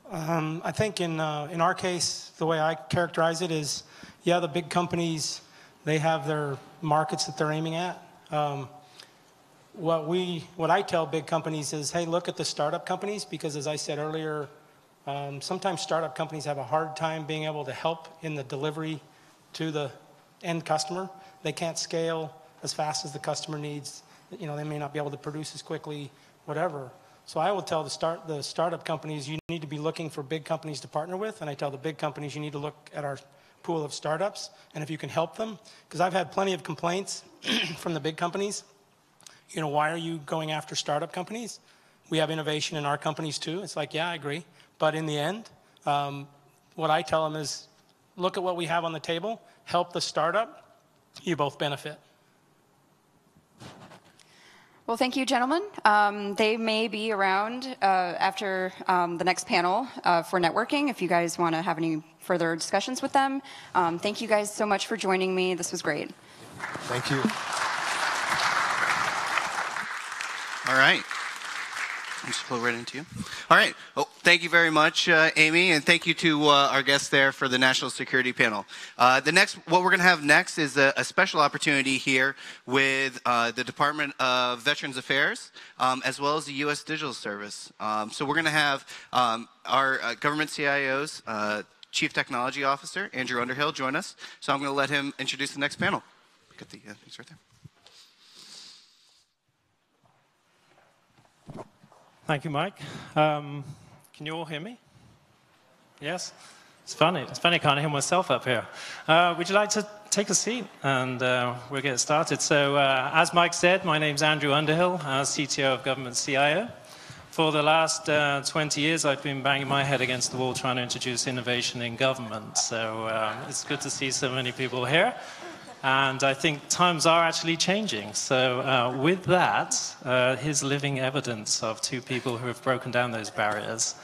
I think in our case, the way I characterize it is, yeah, the big companies, they have their markets that they're aiming at. What I tell big companies is, hey, look at the startup companies, because as I said earlier, Sometimes startup companies have a hard time being able to help in the delivery to the end customer. They can't scale as fast as the customer needs. You know, they may not be able to produce as quickly, whatever. So I will tell the startup companies, you need to be looking for big companies to partner with, and I tell the big companies, you need to look at our pool of startups, and if you can help them, because I've had plenty of complaints from the big companies. You know, why are you going after startup companies? We have innovation in our companies too. It's like, yeah, I agree. But in the end, what I tell them is, look at what we have on the table, help the startup, you both benefit. Well, thank you, gentlemen. They may be around after the next panel for networking if you guys want to have any further discussions with them. Thank you guys so much for joining me. This was great. Thank you. All right. I'll just flow right into you. All right. Well, thank you very much, Amy, and thank you to our guests there for the National Security Panel. What we're going to have next is a special opportunity here with the Department of Veterans Affairs, as well as the U.S. Digital Service. So we're going to have our government CIO's Chief Technology Officer, Andrew Underhill, join us. So I'm going to let him introduce the next panel. Get the things right there. Thank you, Mike. Can you all hear me? Yes? It's funny. It's funny I can't hear myself up here. Would you like to take a seat? And we'll get started. So as Mike said, my name's Andrew Underhill, CTO of Government CIO. For the last 20 years, I've been banging my head against the wall trying to introduce innovation in government. So it's good to see so many people here. And I think times are actually changing. So with that, here's living evidence of two people who have broken down those barriers.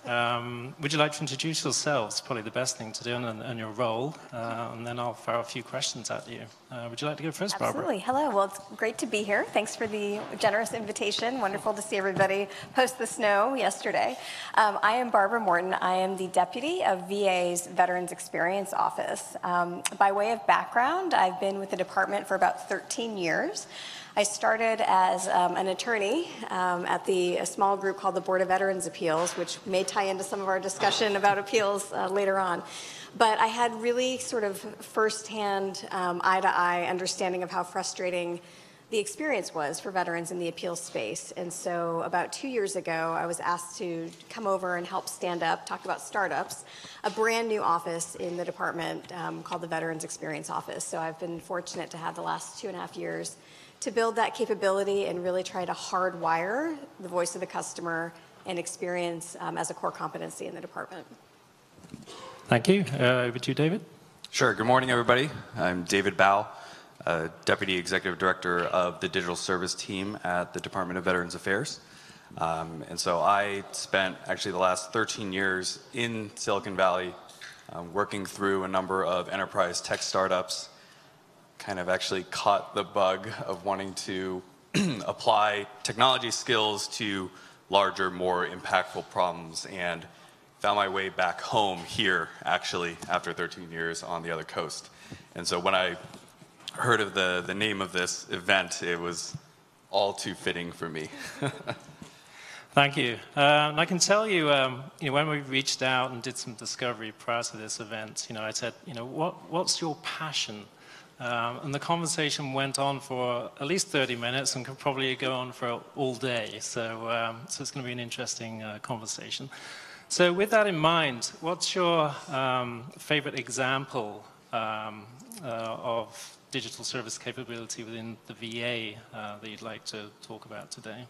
Would you like to introduce yourselves? Probably the best thing to do, and your role. And then I'll throw a few questions at you. Would you like to go first, Barbara? Absolutely. Hello. Well, it's great to be here. Thanks for the generous invitation. Wonderful to see everybody post the snow yesterday. I am Barbara Morton. I am the deputy of VA's Veterans Experience Office. By way of background, I've been with the department for about 13 years. I started as an attorney at a small group called the Board of Veterans Appeals, which may tie into some of our discussion about appeals later on. But I had really sort of firsthand, eye-to-eye understanding of how frustrating the experience was for veterans in the appeals space. And so about 2 years ago, I was asked to come over and help stand up, talk about startups, a brand new office in the department called the Veterans Experience Office. So I've been fortunate to have the last 2.5 years to build that capability and really try to hardwire the voice of the customer and experience as a core competency in the department. Thank you. Over to you, David. Sure. Good morning, everybody. I'm David Bao, Deputy Executive Director of the Digital Service Team at the Department of Veterans Affairs. And so I spent actually the last 13 years in Silicon Valley working through a number of enterprise tech startups, kind of actually caught the bug of wanting to apply technology skills to larger, more impactful problems, and found my way back home here, actually, after 13 years on the other coast. And so when I heard of the name of this event, it was all too fitting for me. Thank you. And I can tell you, when we reached out and did some discovery prior to this event, I said, what's your passion? And the conversation went on for at least 30 minutes and could probably go on for all day. So it's going to be an interesting conversation. So with that in mind, what's your favorite example of digital service capability within the VA that you'd like to talk about today?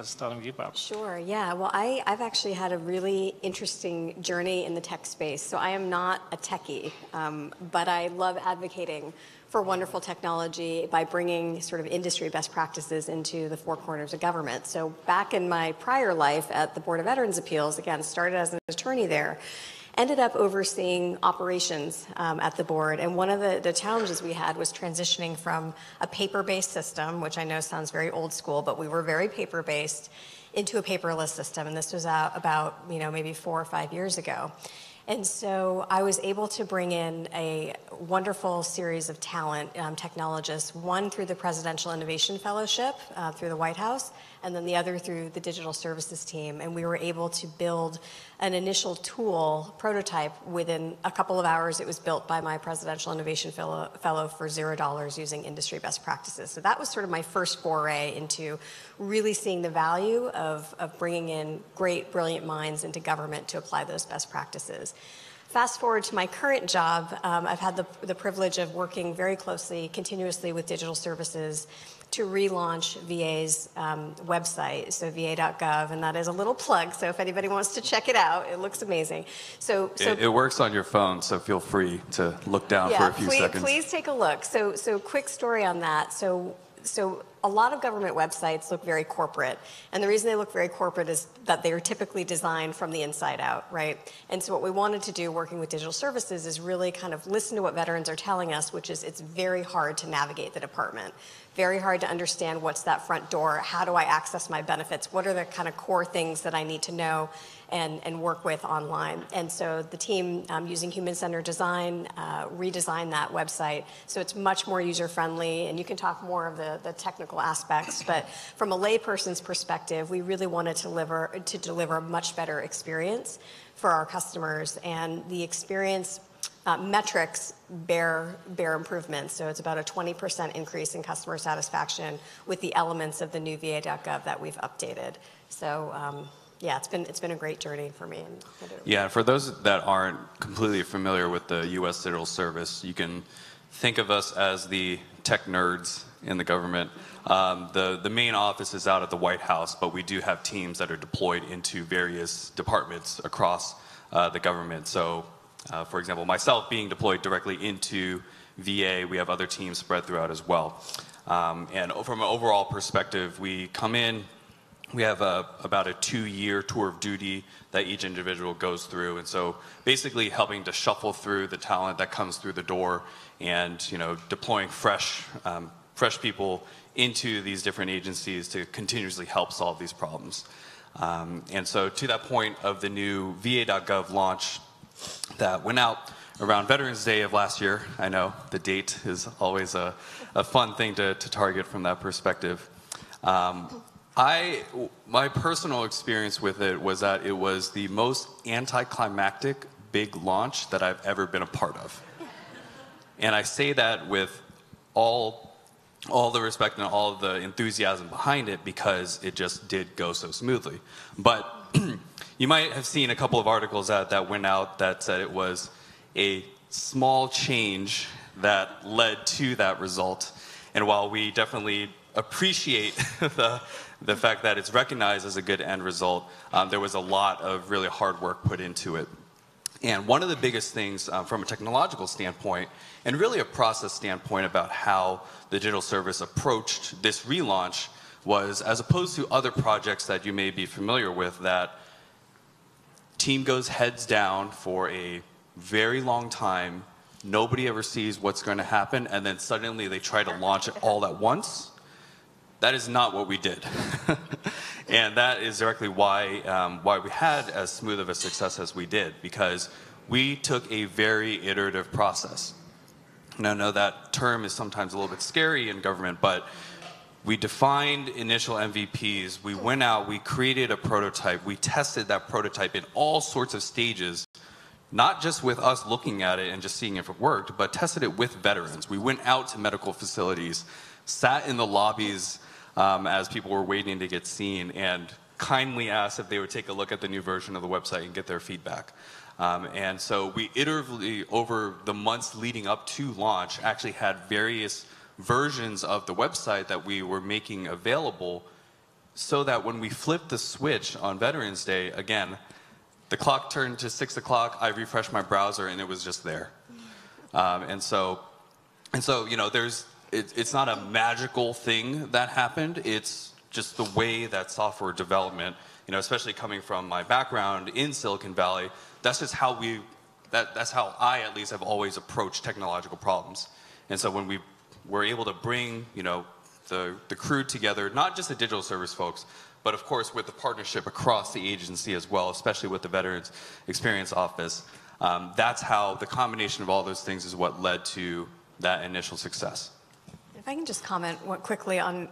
Starting with you, Bob. Sure, yeah. Well, I've actually had a really interesting journey in the tech space. So I am not a techie, but I love advocating for wonderful technology by bringing sort of industry best practices into the four corners of government. So back in my prior life at the Board of Veterans Appeals, again, started as an attorney there, ended up overseeing operations at the board. And one of the challenges we had was transitioning from a paper-based system, which I know sounds very old school, but we were very paper-based, into a paperless system. And this was about maybe 4 or 5 years ago. And so I was able to bring in a wonderful series of talent technologists, one through the Presidential Innovation Fellowship through the White House, and then the other through the Digital Services team. And we were able to build an initial tool prototype within a couple of hours. It was built by my Presidential Innovation Fellow for $0 using industry best practices. So that was sort of my first foray into really seeing the value of bringing in great, brilliant minds into government to apply those best practices. Fast forward to my current job, I've had the privilege of working very closely, continuously with digital services to relaunch VA's website, so va.gov, and that is a little plug, so if anybody wants to check it out, it looks amazing. So it works on your phone, so feel free to look down for a few seconds. Please take a look. So quick story on that. So a lot of government websites look very corporate, and the reason they look very corporate is that they are typically designed from the inside out, right? And so what we wanted to do working with digital services is really kind of listen to what veterans are telling us, which is it's very hard to navigate the department. Very hard to understand what's that front door, how do I access my benefits, what are the kind of core things that I need to know and work with online. And so the team, using human-centered design, redesigned that website so it's much more user-friendly, and you can talk more of the technical aspects, but from a layperson's perspective, we really wanted to deliver a much better experience for our customers, and the experience metrics bear improvements. So it's about a 20% increase in customer satisfaction with the elements of the new va.gov that we've updated. So yeah, it's been a great journey for me. Yeah, for those that aren't completely familiar with the U.S. Digital Service, you can think of us as the tech nerds in the government. The main office is out at the White House, but we do have teams that are deployed into various departments across the government. So for example, myself being deployed directly into VA, we have other teams spread throughout as well. And from an overall perspective, we come in, we have about a 2-year tour of duty that each individual goes through. And so basically helping to shuffle through the talent that comes through the door and deploying fresh people into these different agencies to continuously help solve these problems. And so to that point of the new va.gov launch, that went out around Veterans Day of last year. I know the date is always a fun thing to target from that perspective. My personal experience with it was that it was the most anticlimactic big launch that I've ever been a part of. And I say that with all the respect and all the enthusiasm behind it because it just did go so smoothly. But you might have seen a couple of articles that went out that said it was a small change that led to that result. And while we definitely appreciate the fact that it's recognized as a good end result, there was a lot of really hard work put into it. And one of the biggest things from a technological standpoint, and really a process standpoint about how the digital service approached this relaunch was, as opposed to other projects that you may be familiar with, that team goes heads down for a very long time, nobody ever sees what's going to happen, and then suddenly they try to launch it all at once. That is not what we did. And that is directly why we had as smooth of a success as we did, because we took a very iterative process. And I know that term is sometimes a little bit scary in government, but we defined initial MVPs, we went out, we created a prototype, we tested that prototype in all sorts of stages, not just with us looking at it and just seeing if it worked, but tested it with veterans. We went out to medical facilities, sat in the lobbies as people were waiting to get seen, and kindly asked if they would take a look at the new version of the website and get their feedback. And so we iteratively, over the months leading up to launch, actually had various versions of the website that we were making available so that when we flipped the switch on Veterans Day, again, the clock turned to 6 o'clock, I refreshed my browser, and it was just there. And so it's not a magical thing that happened. It's just the way that software development, especially coming from my background in Silicon Valley, that's just how that's how I at least have always approached technological problems. And so when we were able to bring, the crew together, not just the digital service folks, but of course with the partnership across the agency as well, especially with the Veterans Experience Office, That's how the combination of all those things is what led to that initial success. If I can just comment quickly on,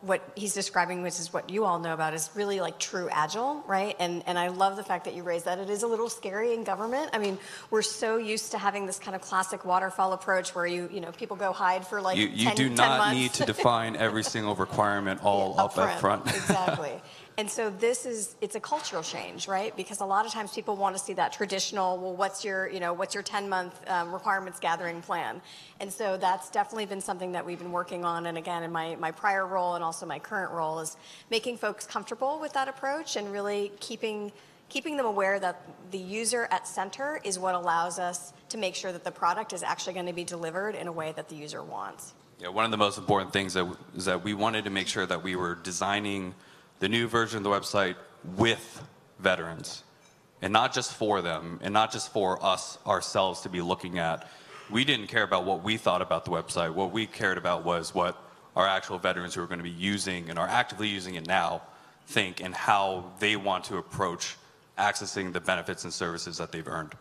what he's describing, which is what you all know about, is really like true agile, right? And I love the fact that you raised that. It is a little scary in government. I mean, we're so used to having this kind of classic waterfall approach where people go hide for like you 10 do 10 not months. need to define every single requirement all up front. Exactly. And so it's a cultural change, right? Because a lot of times people want to see that traditional, well, what's your 10-month requirements gathering plan? And so that's definitely been something that we've been working on. And again, in my prior role and also my current role is making folks comfortable with that approach and really keeping them aware that the user at center is what allows us to make sure that the product is actually going to be delivered in a way that the user wants. Yeah, one of the most important things is that we wanted to make sure that we were designing the new version of the website with veterans, and not just for them, and not just for us ourselves to be looking at. We didn't care about what we thought about the website. What we cared about was what our actual veterans who are going to be using and are actively using it now think, and how they want to approach accessing the benefits and services that they've earned.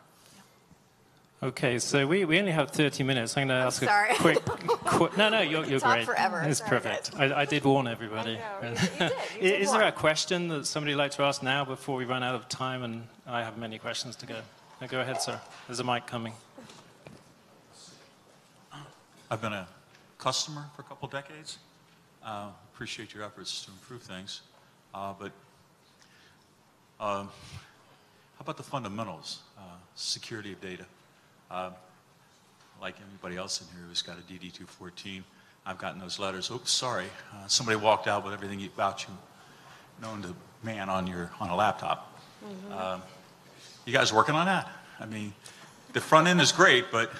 Okay, so we only have 30 minutes. I'm going to ask sorry. a quick... No, you're Talk great. forever. It's Sorry, perfect. I did warn everybody. I know, you did Is there warn. a question that somebody would like to ask now before we run out of time? And I have many questions to go. Now, go ahead, sir. There's a mic coming. I've been a customer for a couple decades. Appreciate your efforts to improve things. But how about the fundamentals? Security of data. Like anybody else in here who's got a DD-214, I've gotten those letters. Oops, sorry. Somebody walked out with everything about you known to man on a laptop. Mm-hmm. You guys working on that? I mean, the front end is great, but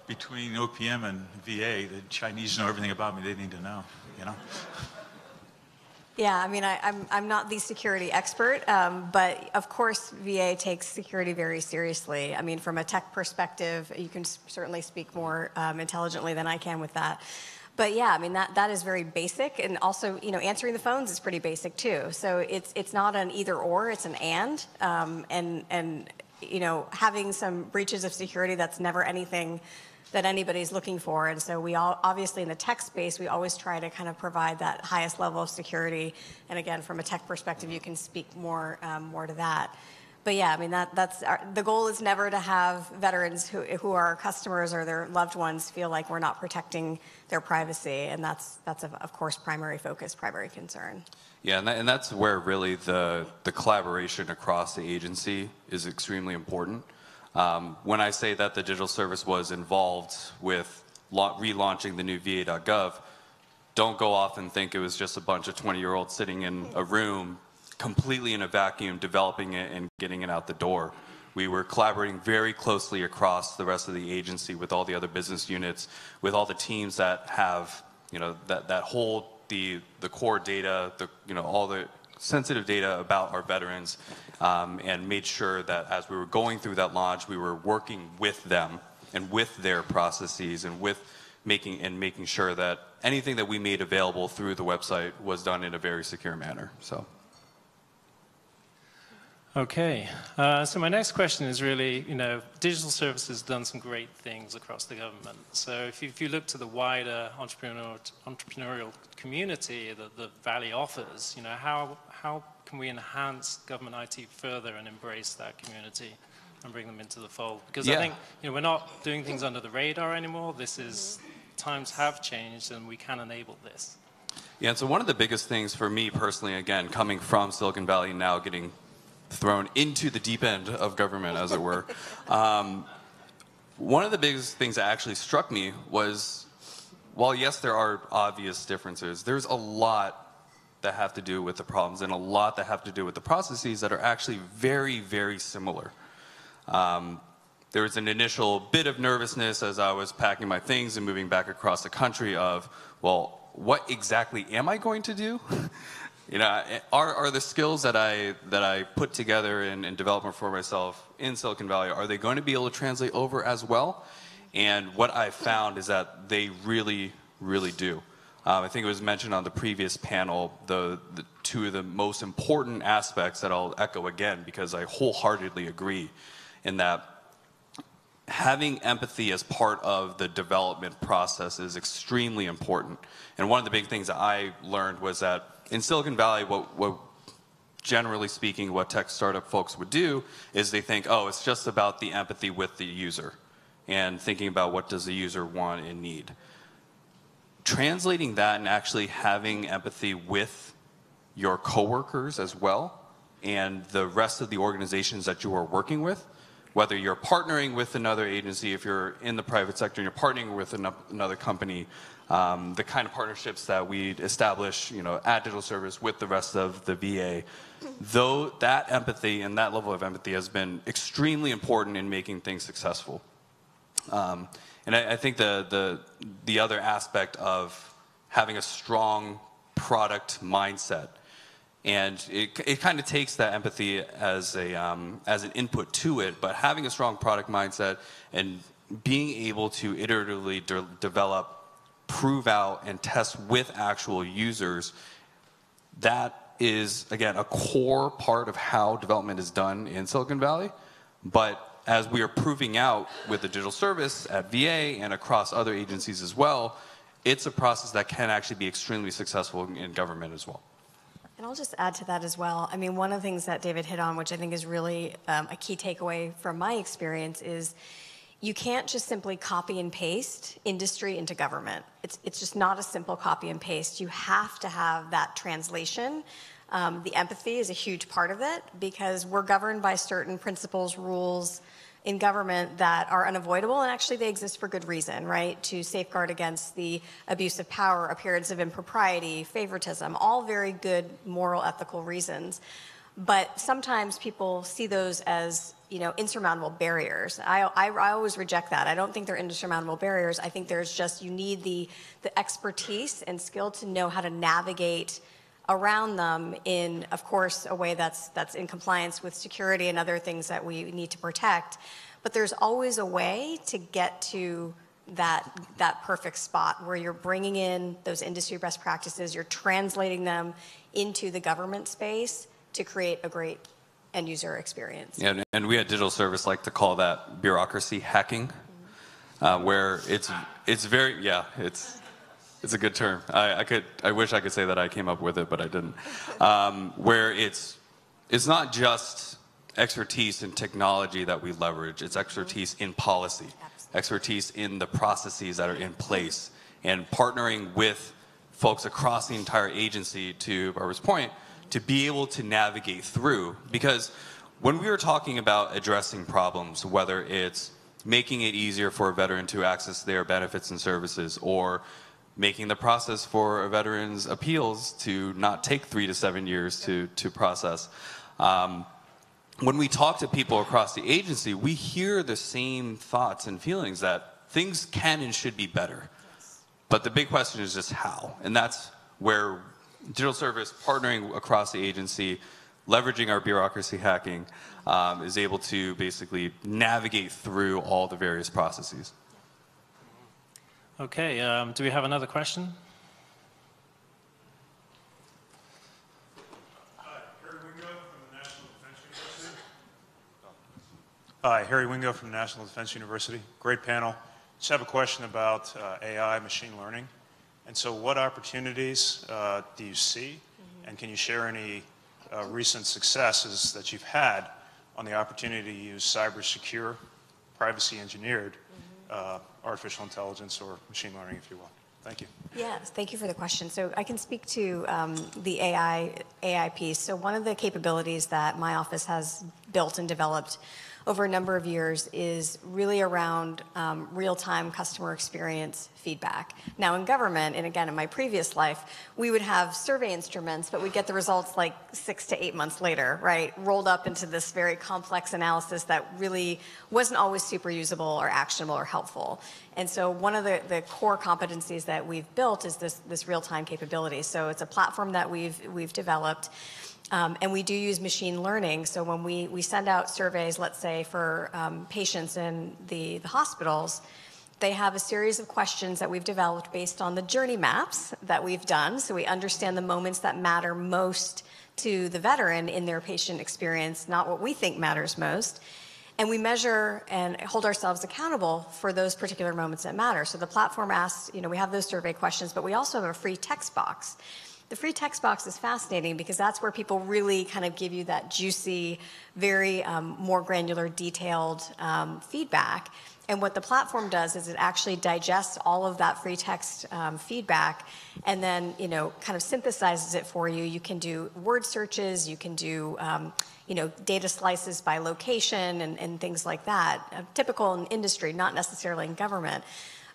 between OPM and VA, the Chinese know everything about me they need to know. Yeah, I mean, I'm not the security expert, but of course VA takes security very seriously. I mean, from a tech perspective, you can certainly speak more intelligently than I can with that. But yeah, I mean, that is very basic, and also, answering the phones is pretty basic too. So it's not an either or, it's an and having some breaches of security, that's never anything that anybody's looking for. And so we all, obviously in the tech space, we always try to kind of provide that highest level of security. And again, from a tech perspective, you can speak more to that. But yeah, I mean, that's the goal is never to have veterans who are our customers or their loved ones feel like we're not protecting their privacy. And that's of course, primary focus, primary concern. Yeah, and that's where really the collaboration across the agency is extremely important. When I say that the digital service was involved with relaunching the new va.gov, don't go off and think it was just a bunch of 20-year-olds sitting in a room completely in a vacuum developing it and getting it out the door. We were collaborating very closely across the rest of the agency with all the other business units, with all the teams that have, that hold the core data, all the sensitive data about our veterans, and made sure that as we were going through that launch, we were working with them and with their processes and with making sure that anything that we made available through the website was done in a very secure manner. So. Okay, so my next question is really, digital services has done some great things across the government. So if you look to the wider entrepreneurial community that the Valley offers, how can we enhance government IT further and embrace that community and bring them into the fold? Because I think we're not doing things under the radar anymore. Times have changed, and we can enable this. Yeah, and so one of the biggest things for me personally, again, coming from Silicon Valley now, getting thrown into the deep end of government, as it were. One of the biggest things that actually struck me was, while yes, there are obvious differences, there's a lot that have to do with the problems and a lot that have to do with the processes that are actually very, very similar. There was an initial bit of nervousness as I was packing my things and moving back across the country of, well, what exactly am I going to do? Are the skills that I put together in development for myself in Silicon Valley, are they going to be able to translate over as well? And what I found is that they really, really do. I think it was mentioned on the previous panel, the two of the most important aspects that I'll echo again, because I wholeheartedly agree in that having empathy as part of the development process is extremely important. And one of the big things that I learned was that in Silicon Valley, what generally speaking, what tech startup folks would do is they think, oh, it's just about the empathy with the user and thinking about what does the user want and need. Translating that and actually having empathy with your coworkers as well and the rest of the organizations that you are working with, whether you're partnering with another agency, if you're in the private sector and you're partnering with another company, the kind of partnerships that we establish, at Digital Service with the rest of the VA, though that empathy and that level of empathy has been extremely important in making things successful. And I think the other aspect of having a strong product mindset, and it kind of takes that empathy as an input to it, but having a strong product mindset and being able to iteratively develop, prove out, and test with actual users, that is, again, a core part of how development is done in Silicon Valley. But as we are proving out with the digital service at VA and across other agencies as well, it's a process that can actually be extremely successful in government as well. And I'll just add to that as well. I mean, one of the things that David hit on, which I think is really a key takeaway from my experience, is you can't just simply copy and paste industry into government. It's just not a simple copy and paste. You have to have that translation. The empathy is a huge part of it because we're governed by certain principles, rules in government that are unavoidable, and actually they exist for good reason, right? To safeguard against the abuse of power, appearance of impropriety, favoritism, all very good moral, ethical reasons. But sometimes people see those as, insurmountable barriers. I always reject that. I don't think they're insurmountable barriers. I think there's just, you need the expertise and skill to know how to navigate around them in, of course, a way that's in compliance with security and other things that we need to protect. But there's always a way to get to that perfect spot where you're bringing in those industry best practices, you're translating them into the government space to create a great end user experience. Yeah, and we at Digital Service like to call that bureaucracy hacking, where it's very, it's a good term. I wish I could say that I came up with it, but I didn't. Where it's not just expertise in technology that we leverage, it's expertise in policy, expertise in the processes that are in place, and partnering with folks across the entire agency, to Barbara's point, to be able to navigate through. Because when we are talking about addressing problems, whether it's making it easier for a veteran to access their benefits and services, or making the process for a veteran's appeals to not take 3 to 7 years to process. When we talk to people across the agency, we hear the same thoughts and feelings that things can and should be better. But the big question is just how. And that's where Digital Service, partnering across the agency, leveraging our bureaucracy hacking, is able to basically navigate through all the various processes. Okay, do we have another question? Hi, Harry Wingo from the National Defense University. Great panel. Just have a question about AI, machine learning. And so what opportunities do you see? And can you share any recent successes that you've had on the opportunity to use cyber-secure, privacy-engineered artificial intelligence or machine learning, if you will? Thank you. Yes, thank you for the question. So I can speak to the AI piece. So one of the capabilities that my office has built and developed over a number of years is really around real-time customer experience feedback. Now in government, and again in my previous life, we would have survey instruments, but we'd get the results like 6 to 8 months later, right? Rolled up into this very complex analysis that really wasn't always super usable or actionable or helpful. And so one of the core competencies that we've built is this real-time capability. So it's a platform that we've developed. And we do use machine learning. So when we send out surveys, let's say for patients in the hospitals, They have a series of questions that we've developed based on the journey maps that we've done, so we understand the moments that matter most to the veteran in their patient experience, not what we think matters most. And we measure and hold ourselves accountable for those particular moments that matter. So the platform asks, we have those survey questions, but we also have a free text box. The free text box is fascinating because that's where people really kind of give you that juicy, very more granular, detailed feedback. And what the platform does is it actually digests all of that free text feedback and then, kind of synthesizes it for you. You can do word searches, you can do, data slices by location and things like that. Typical in industry, not necessarily in government.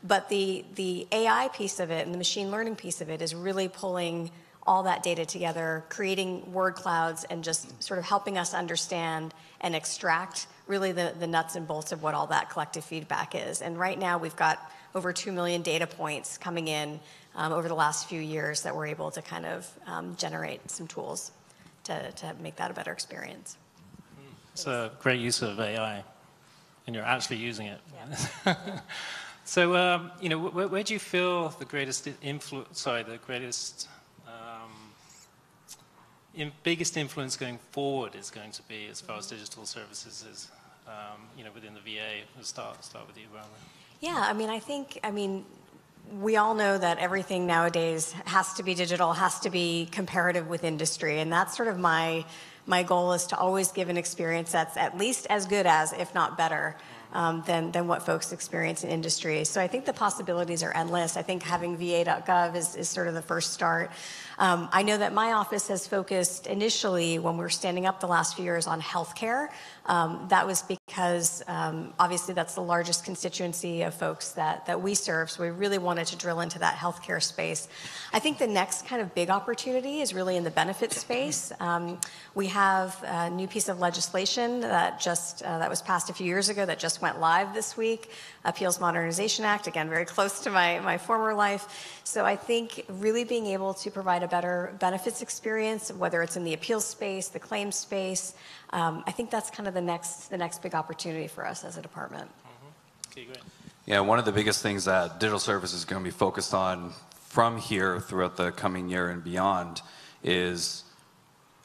But the AI piece of it and the machine learning piece of it is really pulling all that data together, creating word clouds, and just sort of helping us understand and extract really the nuts and bolts of what all that collective feedback is. And right now we've got over 2 million data points coming in over the last few years that we're able to kind of generate some tools to make that a better experience. It's a great use of AI, and you're actually using it. Yeah. So, where do you feel the greatest biggest influence going forward is going to be as far as digital services is, within the VA? We'll start with you, Barbara. Yeah, we all know that everything nowadays has to be digital, has to be comparative with industry, and that's sort of my goal is to always give an experience that's at least as good as, if not better, than what folks experience in industry. So I think the possibilities are endless. I think having va.gov is sort of the first start. I know that my office has focused initially when we were standing up the last few years on healthcare. That was because obviously that's the largest constituency of folks that we serve, so we really wanted to drill into that healthcare space. I think the next kind of big opportunity is really in the benefits space. We have a new piece of legislation that was passed a few years ago that just went live this week, Appeals Modernization Act, again, very close to my former life. So I think really being able to provide a better benefits experience, whether it's in the appeals space, the claims space, I think that's kind of the next big opportunity for us as a department. Mm-hmm. Okay, great. Yeah, one of the biggest things that digital services is going to be focused on from here throughout the coming year and beyond is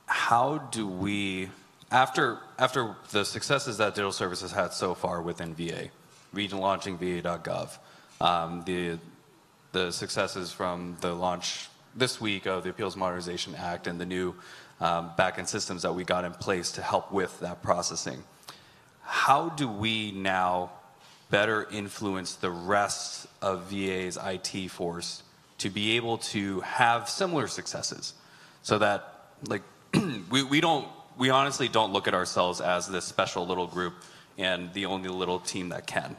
how do we, after the successes that digital services had so far within VA, launching va.gov, the successes from the launch this week of the Appeals Modernization Act and the new back-end systems that we got in place to help with that processing. How do we now better influence the rest of VA's IT force to be able to have similar successes so that, like, we honestly don't look at ourselves as this special little group and the only little team that can.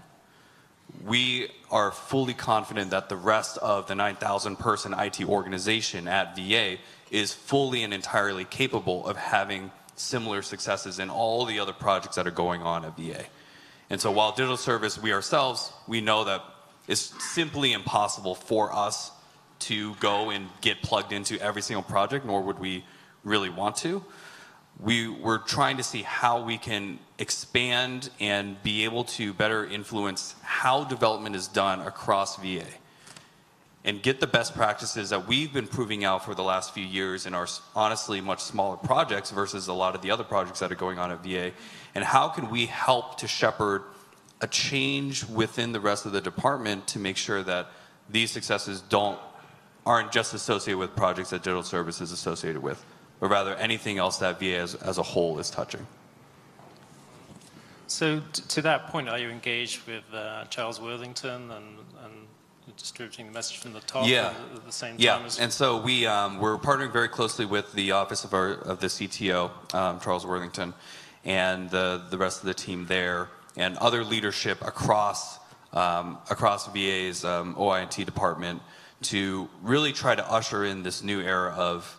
We are fully confident that the rest of the 9,000 person IT organization at VA is fully and entirely capable of having similar successes in all the other projects that are going on at VA. And so while digital service, we know that it's simply impossible for us to go and get plugged into every single project, nor would we really want to. We're trying to see how we can expand and be able to better influence how development is done across VA and get the best practices that we've been proving out for the last few years in our honestly much smaller projects versus a lot of the other projects that are going on at VA, and how can we help to shepherd a change within the rest of the department to make sure that these successes aren't just associated with projects that digital service is associated with, but rather anything else that VA as a whole is touching. So to that point, are you engaged with Charles Worthington and distributing the message from the top at the same time? Yeah, and so we're partnering very closely with the office of the CTO, Charles Worthington, and the rest of the team there, and other leadership across VA's OI&T department to really try to usher in this new era of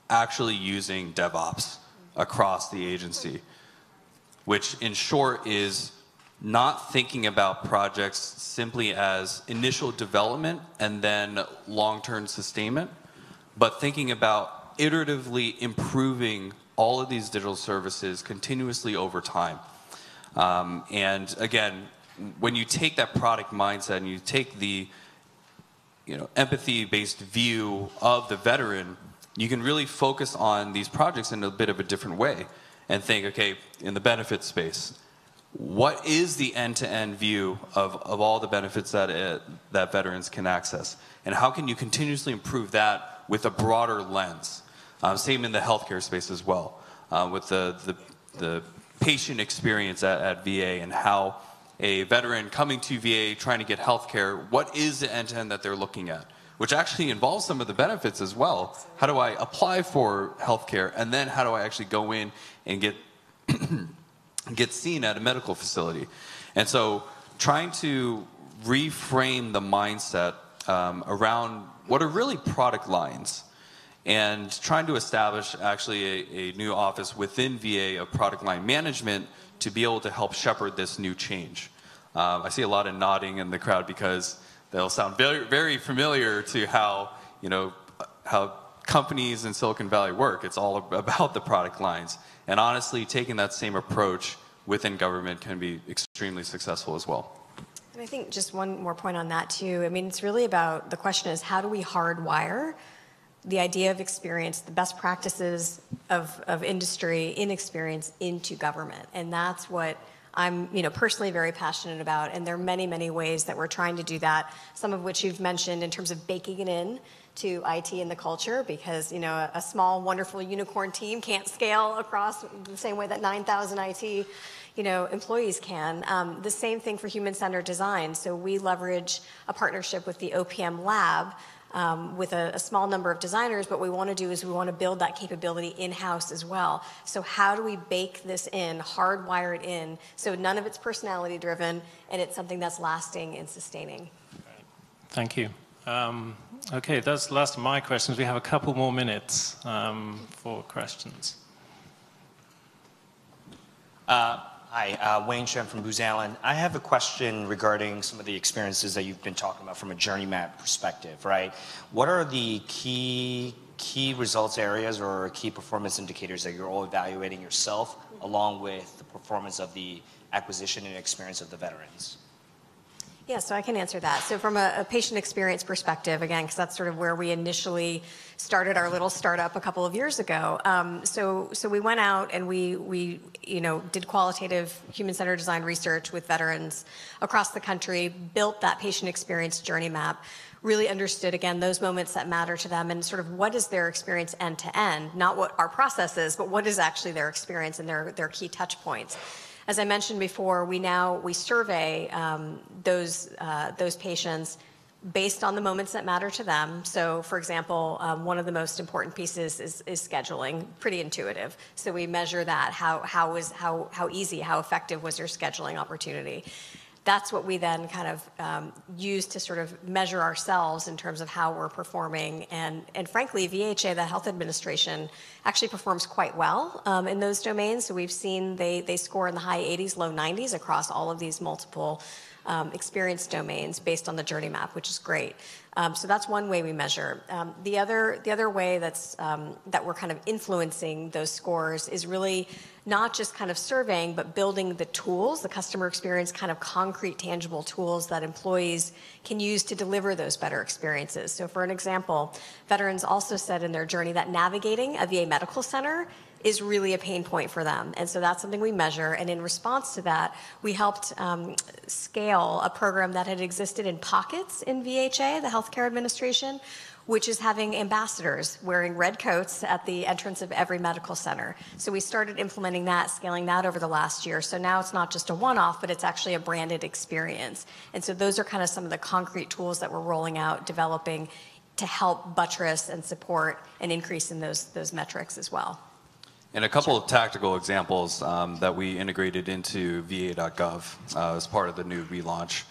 actually using DevOps across the agency, which in short is not thinking about projects simply as initial development and then long-term sustainment, but thinking about iteratively improving all of these digital services continuously over time. And again, when you take that product mindset and you take the empathy-based view of the veteran, you can really focus on these projects in a bit of a different way and think, okay, in the benefit space, what is the end-to-end view of all the benefits that veterans can access? And how can you continuously improve that with a broader lens? Same in the healthcare space as well, with the patient experience at VA and how a veteran coming to VA trying to get healthcare, what is the end-to-end that they're looking at? Which actually involves some of the benefits as well. How do I apply for healthcare, and then how do I actually go in and get seen at a medical facility? And so trying to reframe the mindset around what are really product lines, and trying to establish actually a new office within VA of product line management to be able to help shepherd this new change. I see a lot of nodding in the crowd because they'll sound very, very familiar to how companies in Silicon Valley work. It's all about the product lines. And honestly, taking that same approach within government can be extremely successful as well. And I think just one more point on that too. I mean, it's really about, the question is, how do we hardwire the idea of experience, the best practices of industry in experience into government? And that's what I'm personally very passionate about. And there are many, many ways that we're trying to do that, some of which you've mentioned in terms of baking it in to IT and the culture, because a small, wonderful unicorn team can't scale across the same way that 9,000 IT employees can. The same thing for human-centered design. So we leverage a partnership with the OPM lab with a small number of designers. What we want to do is we want to build that capability in-house as well. So how do we bake this in, hardwire it in, so none of it's personality driven and it's something that's lasting and sustaining? Thank you. Okay, that's the last of my questions. We have a couple more minutes for questions. Hi, Wayne Shem from Booz Allen. I have a question regarding some of the experiences that you've been talking about from a journey map perspective, right? What are the key results areas or key performance indicators that you're all evaluating yourself, along with the performance of the acquisition and experience of the veterans? Yeah, so I can answer that. So from a patient experience perspective, again, because that's sort of where we initially started our little startup a couple of years ago. So we went out and we did qualitative human-centered design research with veterans across the country, built that patient experience journey map, really understood, again, those moments that matter to them and sort of what is their experience end to end, not what our process is, but what is actually their experience and their key touch points. As I mentioned before, we survey those patients based on the moments that matter to them. So, for example, one of the most important pieces is scheduling. Pretty intuitive. So we measure that. How easy, how effective was your scheduling opportunity? That's what we then kind of use to sort of measure ourselves in terms of how we're performing. And frankly, VHA, the Health Administration, actually performs quite well in those domains. So we've seen they score in the high 80s, low 90s across all of these multiple experience domains based on the journey map, which is great. So that's one way we measure. The other way that we're kind of influencing those scores is really not just kind of surveying, but building the tools, the customer experience kind of concrete, tangible tools that employees can use to deliver those better experiences. So for an example, veterans also said in their journey that navigating a VA medical center is really a pain point for them. And so that's something we measure. And in response to that, we helped scale a program that had existed in pockets in VHA, the Healthcare Administration, which is having ambassadors wearing red coats at the entrance of every medical center. So we started implementing that, scaling that over the last year. So now it's not just a one-off, but it's actually a branded experience. And so those are kind of some of the concrete tools that we're rolling out, developing to help buttress and support an increase in those metrics as well. And a couple of tactical examples that we integrated into va.gov as part of the new relaunch.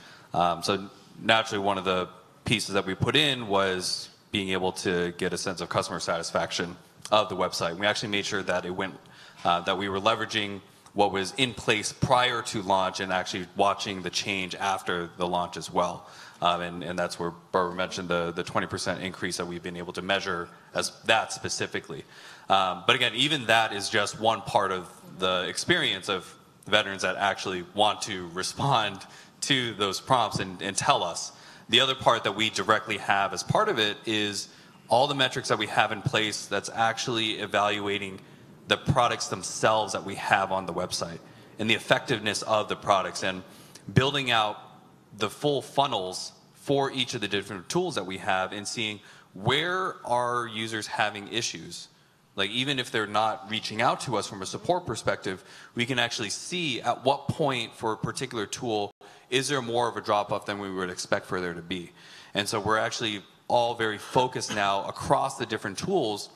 So naturally, one of the pieces that we put in was being able to get a sense of customer satisfaction of the website. We actually made sure that it went, that we were leveraging what was in place prior to launch and actually watching the change after the launch as well. And that's where Barbara mentioned the 20% increase that we've been able to measure as that specifically. But again, even that is just one part of the experience of veterans that actually want to respond to those prompts and tell us. The other part that we directly have as part of it is all the metrics that we have in place that's actually evaluating the products themselves that we have on the website and the effectiveness of the products, and building out the full funnels for each of the different tools that we have and seeing where are users having issues. Like, even if they're not reaching out to us from a support perspective, we can actually see at what point for a particular tool is there more of a drop-off than we would expect for there to be. And so we're actually all very focused now across the different tools.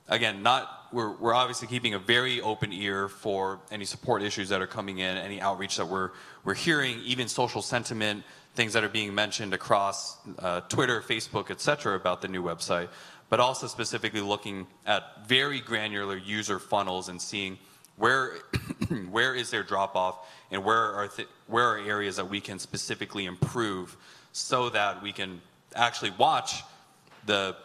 Again, we're obviously keeping a very open ear for any support issues that are coming in, any outreach that we're hearing, even social sentiment, things that are being mentioned across Twitter, Facebook, et cetera, about the new website, but also specifically looking at very granular user funnels and seeing where is there drop-off and where are areas that we can specifically improve so that we can actually watch the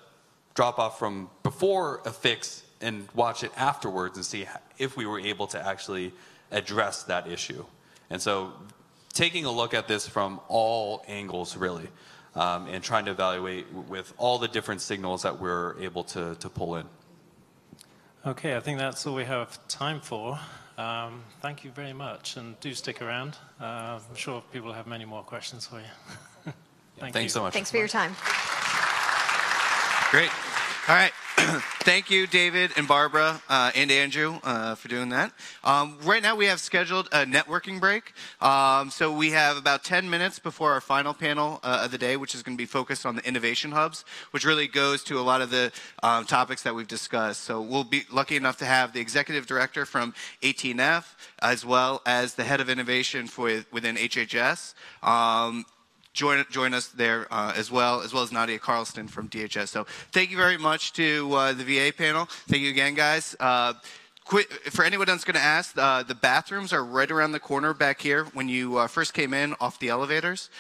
drop-off from before a fix and watch it afterwards and see if we were able to actually address that issue. And so taking a look at this from all angles, really, and trying to evaluate with all the different signals that we're able to pull in. Okay, I think that's all we have time for. Thank you very much, and do stick around. I'm sure people have many more questions for you. Thanks so much. Thanks for your time. Great. All right. Thank you, David and Barbara and Andrew, for doing that. Right now we have scheduled a networking break. So we have about 10 minutes before our final panel of the day, which is going to be focused on the innovation hubs, which really goes to a lot of the topics that we've discussed. So we'll be lucky enough to have the executive director from 18F, as well as the head of innovation within HHS. Join us there as well as Nadia Carlston from DHS. So thank you very much to the VA panel. Thank you again, guys. For anyone that's going to ask, the bathrooms are right around the corner back here when you first came in off the elevators.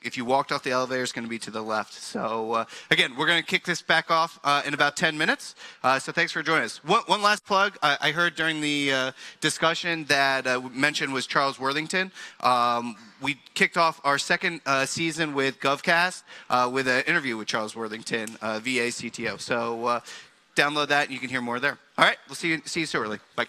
If you walked off the elevator, it's going to be to the left. So, again, we're going to kick this back off in about 10 minutes. So thanks for joining us. One last plug. I heard during the discussion that mentioned was Charles Worthington. We kicked off our second season with GovCast with an interview with Charles Worthington, VA CTO. So download that and you can hear more there. All right, we'll see you so early. Bye.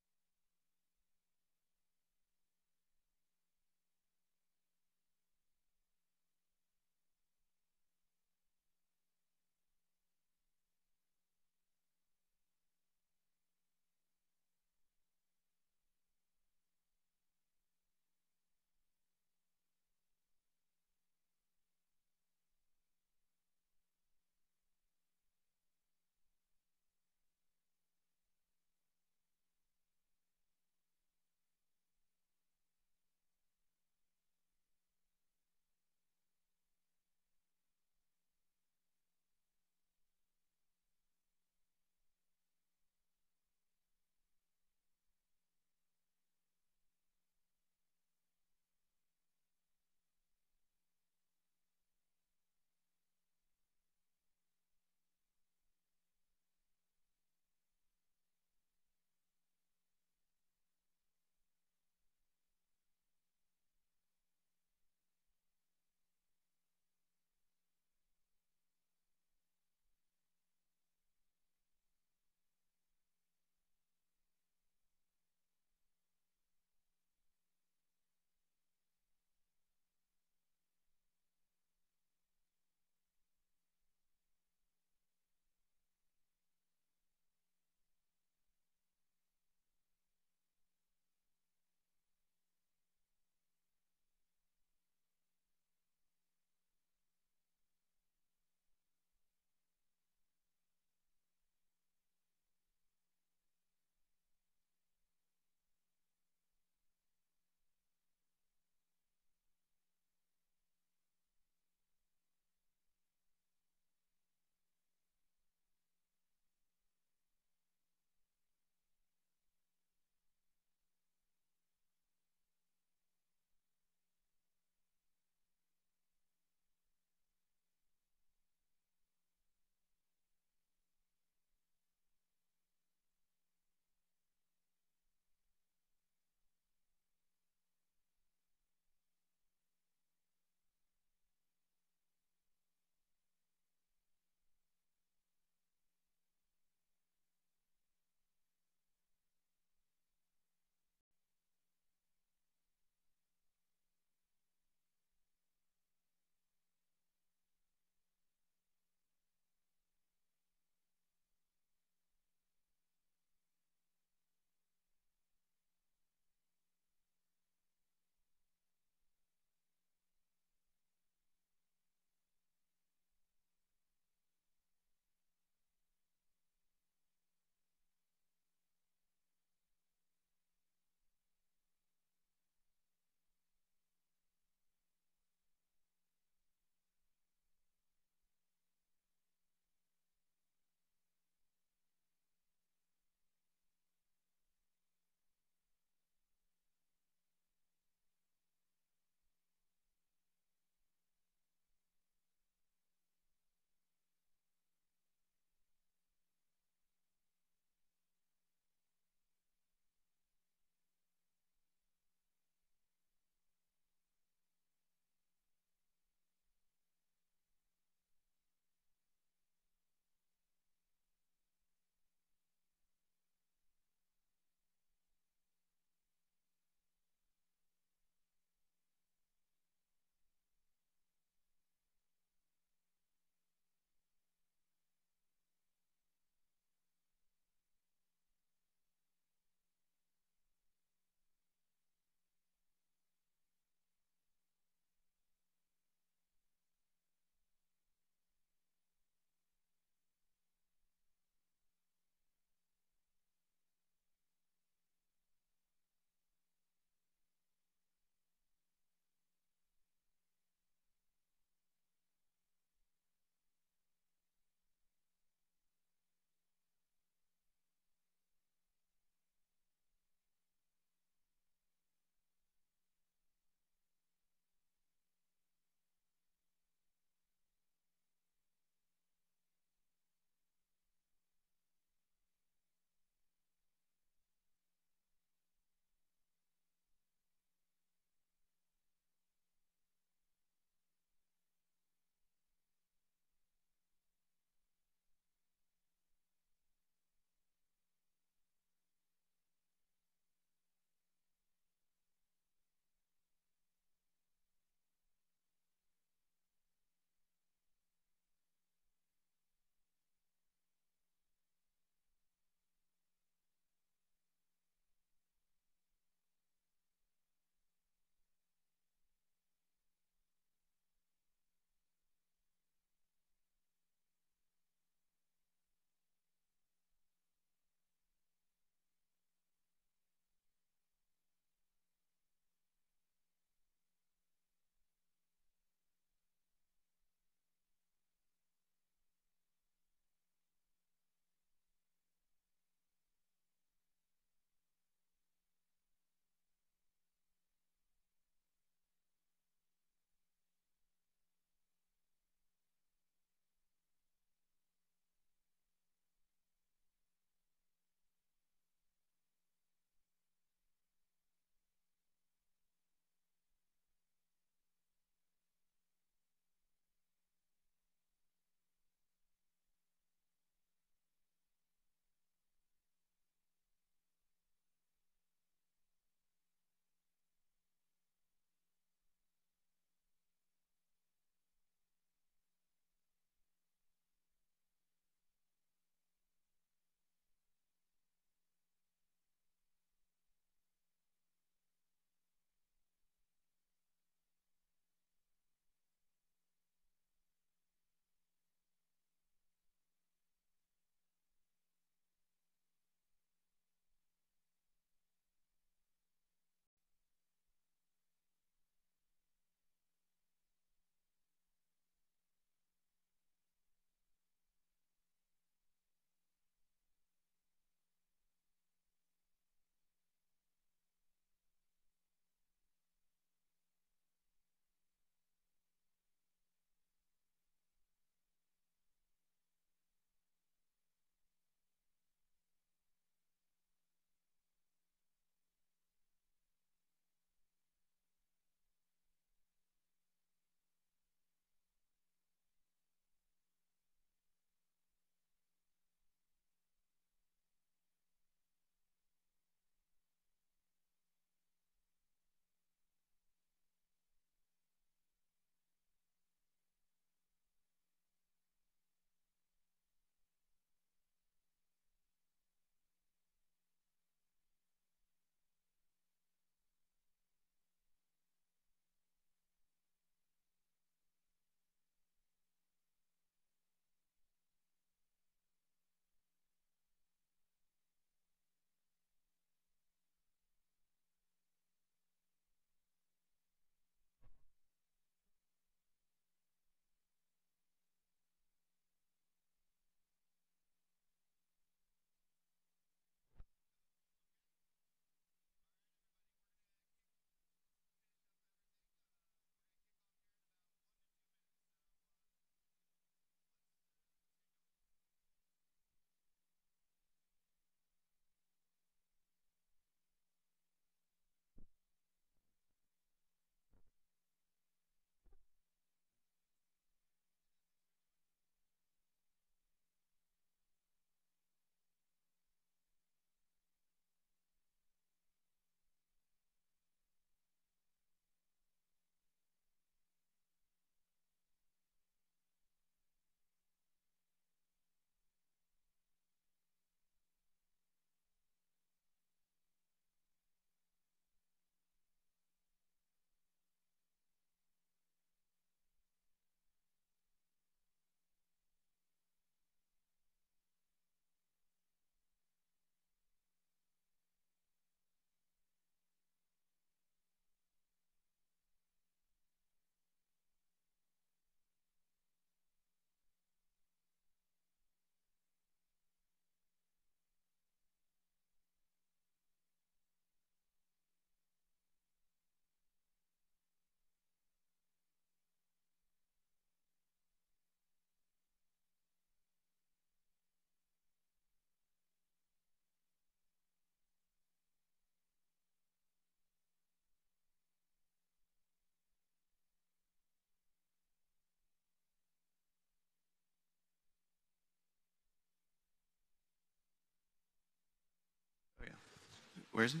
Where is he?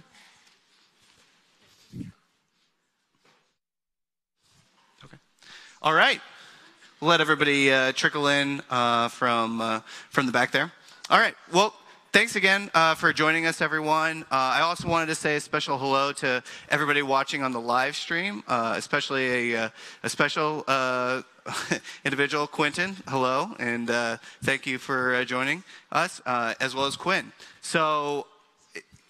Okay. All right. We'll let everybody trickle in from the back there. All right. Well, thanks again for joining us, everyone. I also wanted to say a special hello to everybody watching on the live stream, especially a special individual, Quentin. Hello, and thank you for joining us, as well as Quinn. So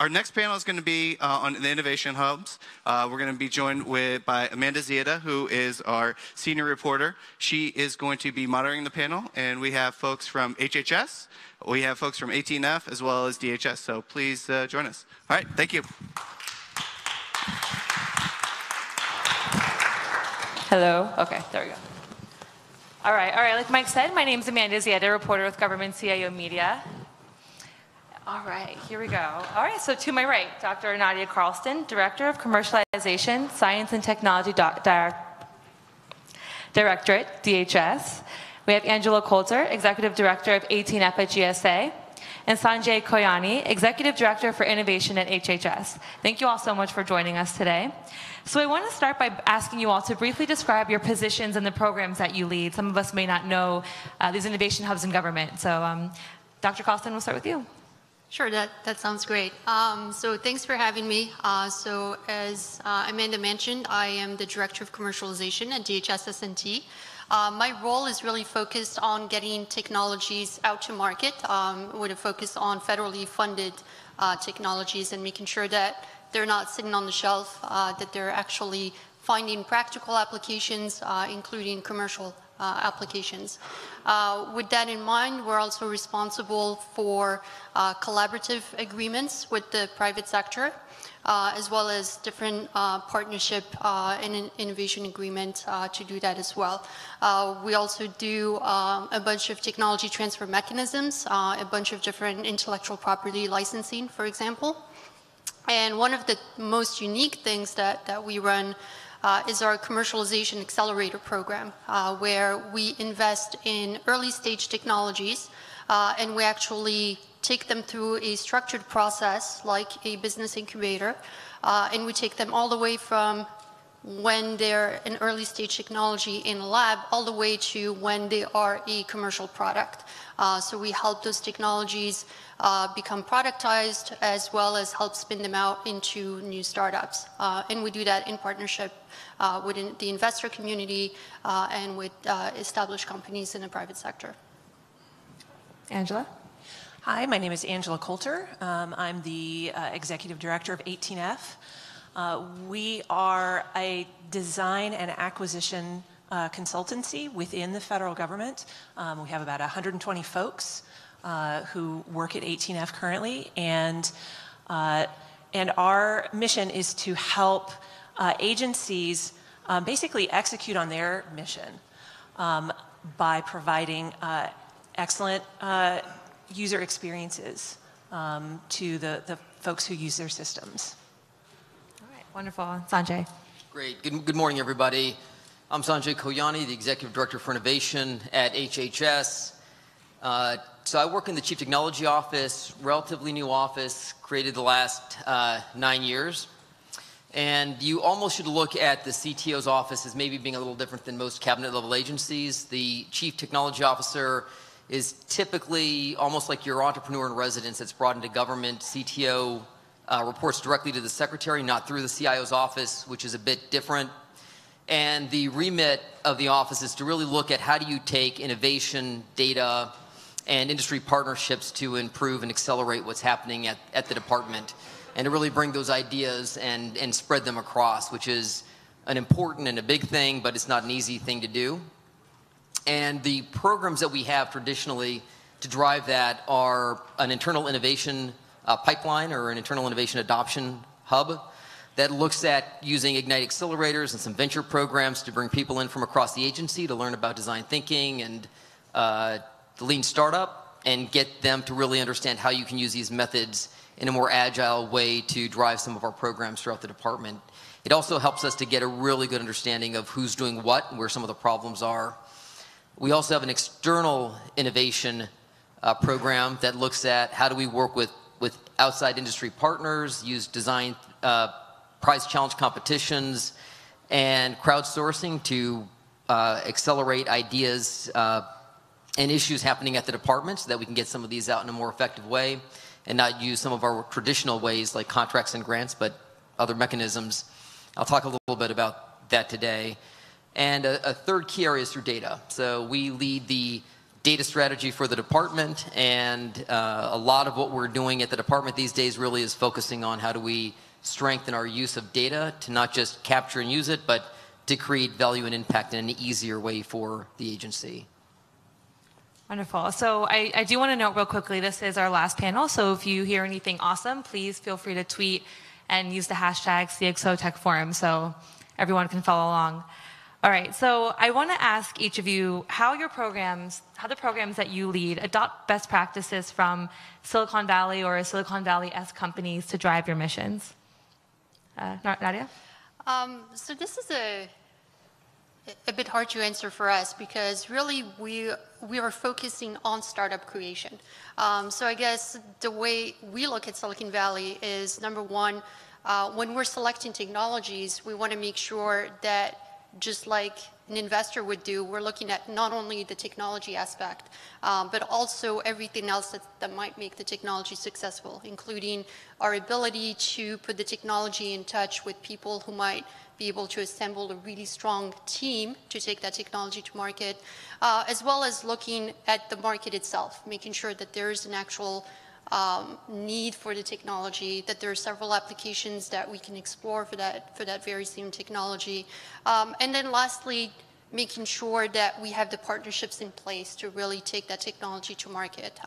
our next panel is going to be on the innovation hubs. We're going to be joined by Amanda Ziada, who is our senior reporter. She is going to be monitoring the panel, and we have folks from HHS, we have folks from 18F, as well as DHS. So please join us. All right, thank you. Hello. Okay, there we go. All right. Like Mike said, my name is Amanda Ziada, reporter with Government CIO Media. All right, here we go. All right, so to my right, Dr. Nadia Carlston, Director of Commercialization, Science and Technology Directorate, DHS. We have Angela Coulter, Executive Director of 18F at GSA, and Sanjay Koyani, Executive Director for Innovation at HHS. Thank you all so much for joining us today. So I want to start by asking you all to briefly describe your positions and the programs that you lead. Some of us may not know these innovation hubs in government. So Dr. Carlston, we'll start with you. Sure, that sounds great. So thanks for having me. So as Amanda mentioned, I am the Director of Commercialization at DHS S&T. My role is really focused on getting technologies out to market with a focus on federally funded technologies and making sure that they're not sitting on the shelf, that they're actually finding practical applications, including commercial applications. With that in mind, we're also responsible for collaborative agreements with the private sector, as well as different partnership and innovation agreement to do that as well. We also do a bunch of technology transfer mechanisms, a bunch of different intellectual property licensing, for example. And one of the most unique things that we run is our commercialization accelerator program, where we invest in early stage technologies and we actually take them through a structured process like a business incubator, and we take them all the way from when they're an early stage technology in a lab all the way to when they are a commercial product. So we help those technologies become productized as well as help spin them out into new startups. And we do that in partnership with the investor community and with established companies in the private sector. Angela? Hi, my name is Angela Coulter. I'm the Executive Director of 18F. We are a design and acquisition consultancy within the federal government. We have about 120 folks who work at 18F currently, and our mission is to help agencies basically execute on their mission by providing excellent user experiences to the folks who use their systems. All right, wonderful. Sanjay. Great. Good morning, everybody. I'm Sanjay Koyani, the Executive Director for Innovation at HHS. So I work in the Chief Technology Office, relatively new office, created the last 9 years. And you almost should look at the CTO's office as maybe being a little different than most cabinet level agencies. The Chief Technology Officer is typically almost like your entrepreneur in residence that's brought into government. CTO reports directly to the secretary, not through the CIO's office, which is a bit different. And the remit of the office is to really look at how do you take innovation, data, and industry partnerships to improve and accelerate what's happening at the department, and to really bring those ideas and spread them across, which is an important and a big thing, but it's not an easy thing to do. And the programs that we have traditionally to drive that are an internal innovation pipeline or an internal innovation adoption hub that looks at using Ignite accelerators and some venture programs to bring people in from across the agency to learn about design thinking and the lean startup and get them to really understand how you can use these methods in a more agile way to drive some of our programs throughout the department. It also helps us to get a really good understanding of who's doing what and where some of the problems are. We also have an external innovation program that looks at how do we work with outside industry partners, use design prize challenge competitions, and crowdsourcing to accelerate ideas and issues happening at the department so that we can get some of these out in a more effective way and not use some of our traditional ways like contracts and grants, but other mechanisms. I'll talk a little bit about that today. And a third key area is through data. So we lead the data strategy for the department, and a lot of what we're doing at the department these days really is focusing on how do we strengthen our use of data to not just capture and use it, but to create value and impact in an easier way for the agency. Wonderful. So I do want to note real quickly, this is our last panel, so if you hear anything awesome, please feel free to tweet and use the hashtag CXO Tech Forum so everyone can follow along. All right, so I want to ask each of you how the programs that you lead adopt best practices from Silicon Valley or Silicon Valley-esque companies to drive your missions. Nadia? So this is a bit hard to answer for us because really we are focusing on startup creation. So I guess the way we look at Silicon Valley is, number one, when we're selecting technologies, we want to make sure that just like an investor would do, we're looking at not only the technology aspect, but also everything else that might make the technology successful, including our ability to put the technology in touch with people who might be able to assemble a really strong team to take that technology to market, as well as looking at the market itself, making sure that there is an actual need for the technology, that there are several applications that we can explore for that very same technology. And then lastly, making sure that we have the partnerships in place to really take that technology to market.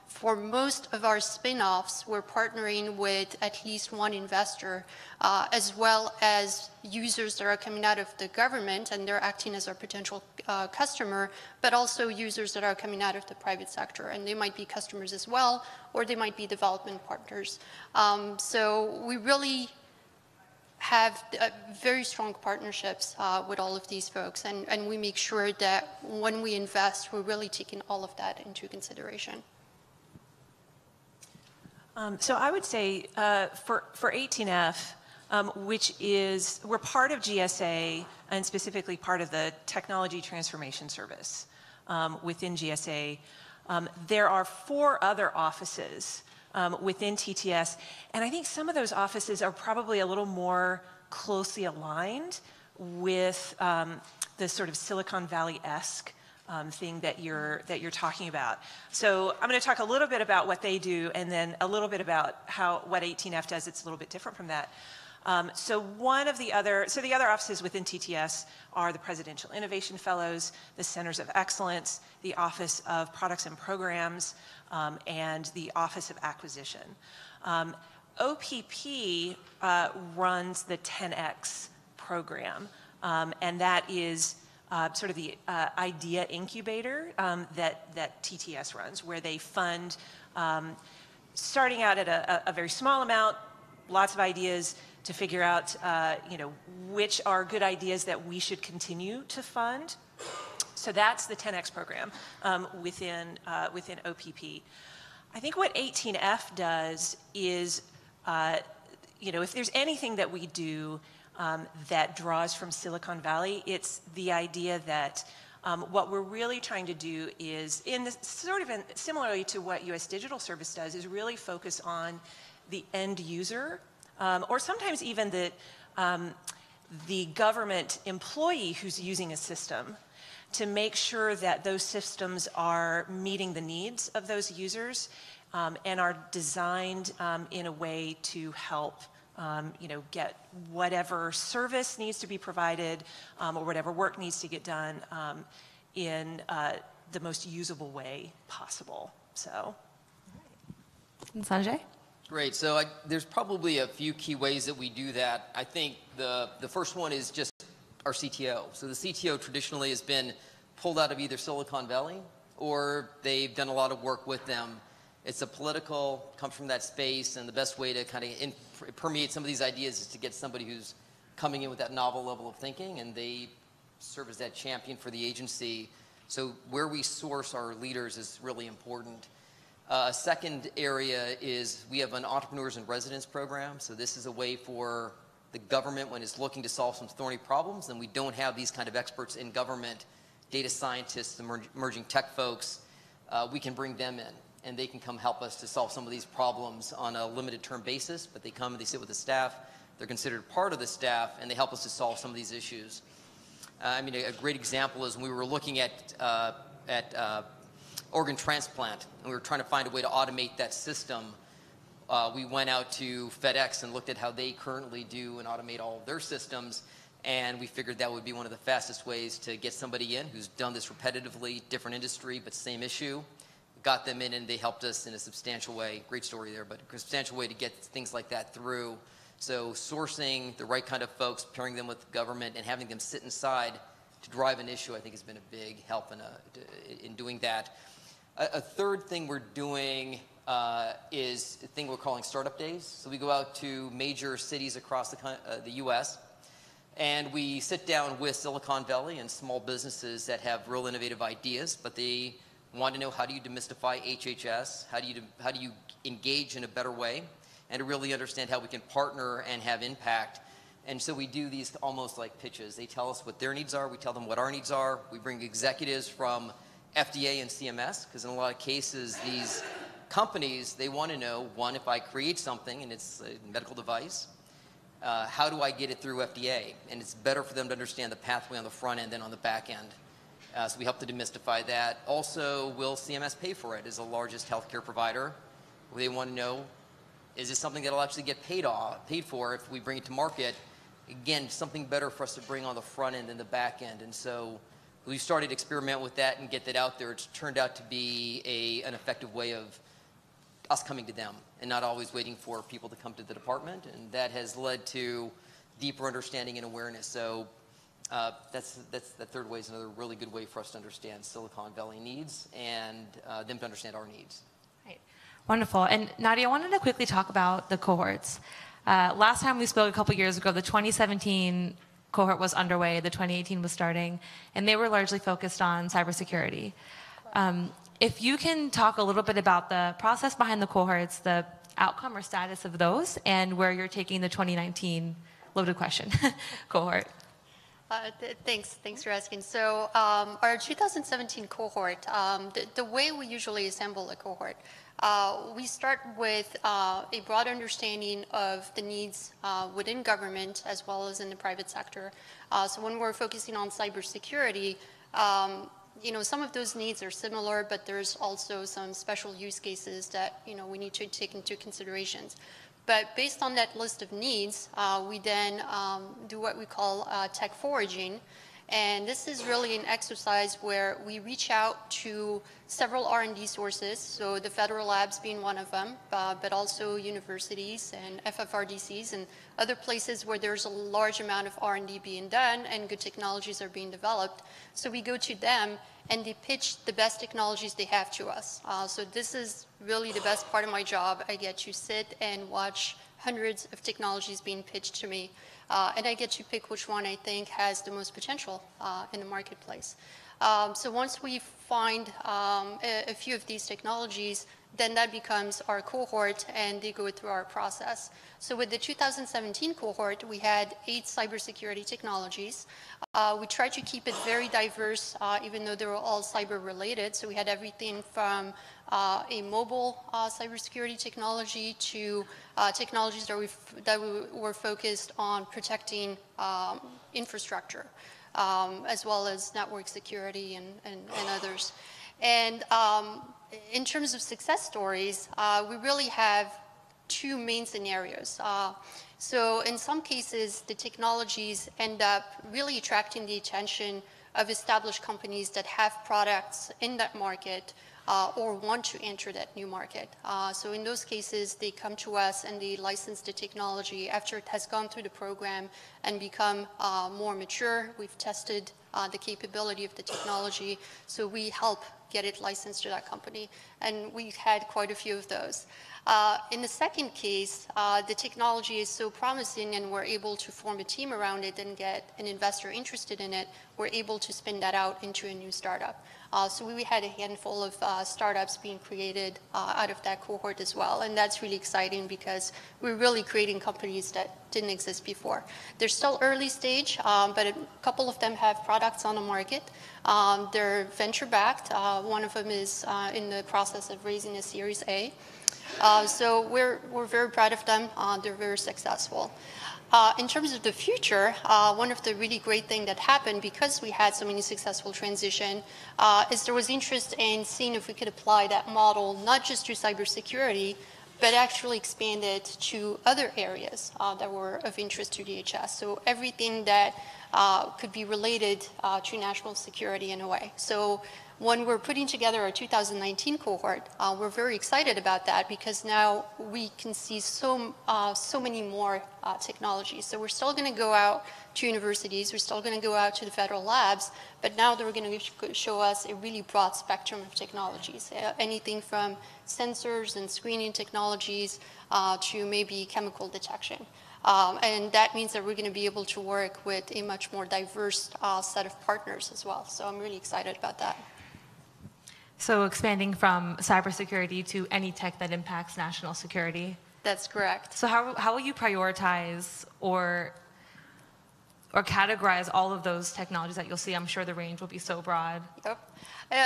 For most of our spin-offs, we're partnering with at least one investor, as well as users that are coming out of the government and they're acting as our potential customer, but also users that are coming out of the private sector. And they might be customers as well, or they might be development partners. So we really have very strong partnerships with all of these folks, and we make sure that when we invest, we're really taking all of that into consideration. So I would say for 18F, which is, we're part of GSA and specifically part of the Technology Transformation Service within GSA. There are 4 other offices within TTS, and I think some of those offices are probably a little more closely aligned with the sort of Silicon Valley-esque thing that you're talking about. So I'm going to talk a little bit about what they do, and then a little bit about what 18F does. It's a little bit different from that. So the other offices within TTS are the Presidential Innovation Fellows, the Centers of Excellence, the Office of Products and Programs, and the Office of Acquisition. OPP runs the 10X program, and that is sort of the idea incubator that TTS runs, where they fund, starting out at a very small amount, lots of ideas, to figure out which are good ideas that we should continue to fund. So that's the 10X program within OPP. I think what 18F does is, if there's anything that we do that draws from Silicon Valley, it's the idea that what we're really trying to do is, similarly to what US Digital Service does, is really focus on the end user, or sometimes even the government employee who's using a system, to make sure that those systems are meeting the needs of those users and are designed in a way to help get whatever service needs to be provided or whatever work needs to get done in the most usable way possible. So, and Sanjay? Great. So there's probably a few key ways that we do that. I think the first one is just our CTO. So the CTO traditionally has been pulled out of either Silicon Valley or they've done a lot of work with them. It's a political, comes from that space, and the best way to kind of permeate some of these ideas is to get somebody who's coming in with that novel level of thinking, and they serve as that champion for the agency. So where we source our leaders is really important. Second area is we have an Entrepreneurs in Residence program. So this is a way for the government, when it's looking to solve some thorny problems, and we don't have these kind of experts in government, data scientists, emerging tech folks, we can bring them in, and they can come help us to solve some of these problems on a limited term basis. But they come and they sit with the staff. They're considered part of the staff, and they help us to solve some of these issues. I mean, a great example is when we were looking at organ transplant, and we were trying to find a way to automate that system. We went out to FedEx and looked at how they currently do and automate all of their systems, and we figured that would be one of the fastest ways to get somebody in who's done this repetitively, different industry, but same issue. Got them in, and they helped us in a substantial way. Great story there, but a substantial way to get things like that through. So sourcing the right kind of folks, pairing them with the government, and having them sit inside to drive an issue, I think has been a big help in doing that. A third thing we're doing is a thing we're calling startup days. So we go out to major cities across the U.S., and we sit down with Silicon Valley and small businesses that have real innovative ideas, but they want to know, how do you demystify HHS? How do you engage in a better way? And to really understand how we can partner and have impact. And so we do these almost like pitches. They tell us what their needs are. We tell them what our needs are. We bring executives from FDA and CMS, because in a lot of cases, these companies, they want to know, one, if I create something and it's a medical device, how do I get it through FDA? And it's better for them to understand the pathway on the front end than on the back end. So we help to demystify that. Also, will CMS pay for it as the largest healthcare provider? They want to know, is this something that will actually get paid for if we bring it to market? Again, something better for us to bring on the front end than the back end. And so we started to experiment with that and get that out there. It's turned out to be an effective way of us coming to them and not always waiting for people to come to the department. And that has led to deeper understanding and awareness. So that's the third way is another really good way for us to understand Silicon Valley needs and them to understand our needs. Right. Wonderful. And Nadia, I wanted to quickly talk about the cohorts. Last time we spoke a couple years ago, the 2017 cohort was underway, the 2018 was starting, and they were largely focused on cybersecurity. If you can talk a little bit about the process behind the cohorts, the outcome or status of those, and where you're taking the 2019 loaded question cohort. Thanks for asking. So our 2017 cohort, the way we usually assemble a cohort, we start with a broad understanding of the needs within government as well as in the private sector. So when we're focusing on cybersecurity, some of those needs are similar, but there's also some special use cases that we need to take into considerations. But based on that list of needs, we then do what we call tech foraging. And this is really an exercise where we reach out to several R&D sources, so the federal labs being one of them, but also universities and FFRDCs and other places where there's a large amount of R&D being done and good technologies are being developed. So we go to them and they pitch the best technologies they have to us. So this is really the best part of my job. I get to sit and watch hundreds of technologies being pitched to me. And I get to pick which one I think has the most potential in the marketplace. So once we find a few of these technologies, then that becomes our cohort and they go through our process. So with the 2017 cohort, we had 8 cybersecurity technologies. We tried to keep it very diverse, even though they were all cyber related. So we had everything from a mobile cybersecurity technology to technologies that we were focused on protecting infrastructure, as well as network security and others. And in terms of success stories, we really have 2 main scenarios. So in some cases, the technologies end up really attracting the attention of established companies that have products in that market or want to enter that new market. So in those cases, they come to us and they license the technology after it has gone through the program and become more mature. We've tested the capability of the technology, so we help get it licensed to that company. And we had quite a few of those. In the second case, the technology is so promising and we're able to form a team around it and get an investor interested in it, we're able to spin that out into a new startup. So we had a handful of startups being created out of that cohort as well. And that's really exciting because we're really creating companies that didn't exist before. They're still early stage, but a couple of them have products on the market. They're venture backed. One of them is in the process of raising a Series A. So we're very proud of them. They're very successful. In terms of the future, one of the really great things that happened because we had so many successful transition is there was interest in seeing if we could apply that model not just to cybersecurity, but actually expand it to other areas that were of interest to DHS. So everything that could be related to national security in a way. So when we're putting together our 2019 cohort, we're very excited about that because now we can see so many more technologies. So we're still going to go out to universities, we're still going to go out to the federal labs, but now they're going to show us a really broad spectrum of technologies, anything from sensors and screening technologies to maybe chemical detection. And that means that we're going to be able to work with a much more diverse set of partners as well. So I'm really excited about that. So expanding from cybersecurity to any tech that impacts national security. That's correct. So how will you prioritize or categorize all of those technologies that you'll see? I'm sure the range will be so broad. Yep.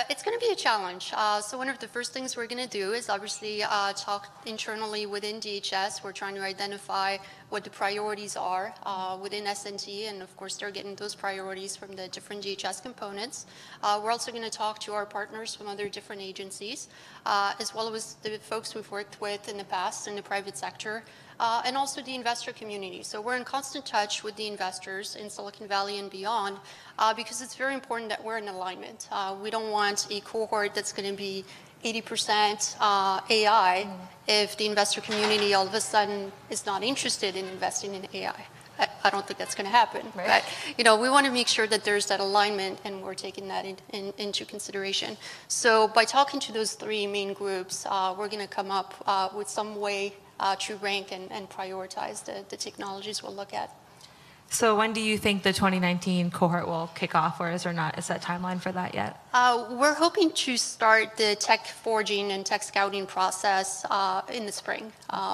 It's going to be a challenge. So one of the first things we're going to do is obviously talk internally within DHS. We're trying to identify what the priorities are within S&T, and of course they're getting those priorities from the different DHS components. We're also going to talk to our partners from other different agencies, as well as the folks we've worked with in the past in the private sector, and also the investor community. So we're in constant touch with the investors in Silicon Valley and beyond, because it's very important that we're in alignment. We don't want a cohort that's going to be 80% AI if the investor community all of a sudden is not interested in investing in AI. I don't think that's going to happen. Right. But we want to make sure that there's that alignment and we're taking that into consideration. So by talking to those three main groups, we're going to come up with some way to rank and prioritize the technologies we'll look at. So when do you think the 2019 cohort will kick off, or is there not a set timeline for that yet? We're hoping to start the tech forging and tech scouting process in the spring.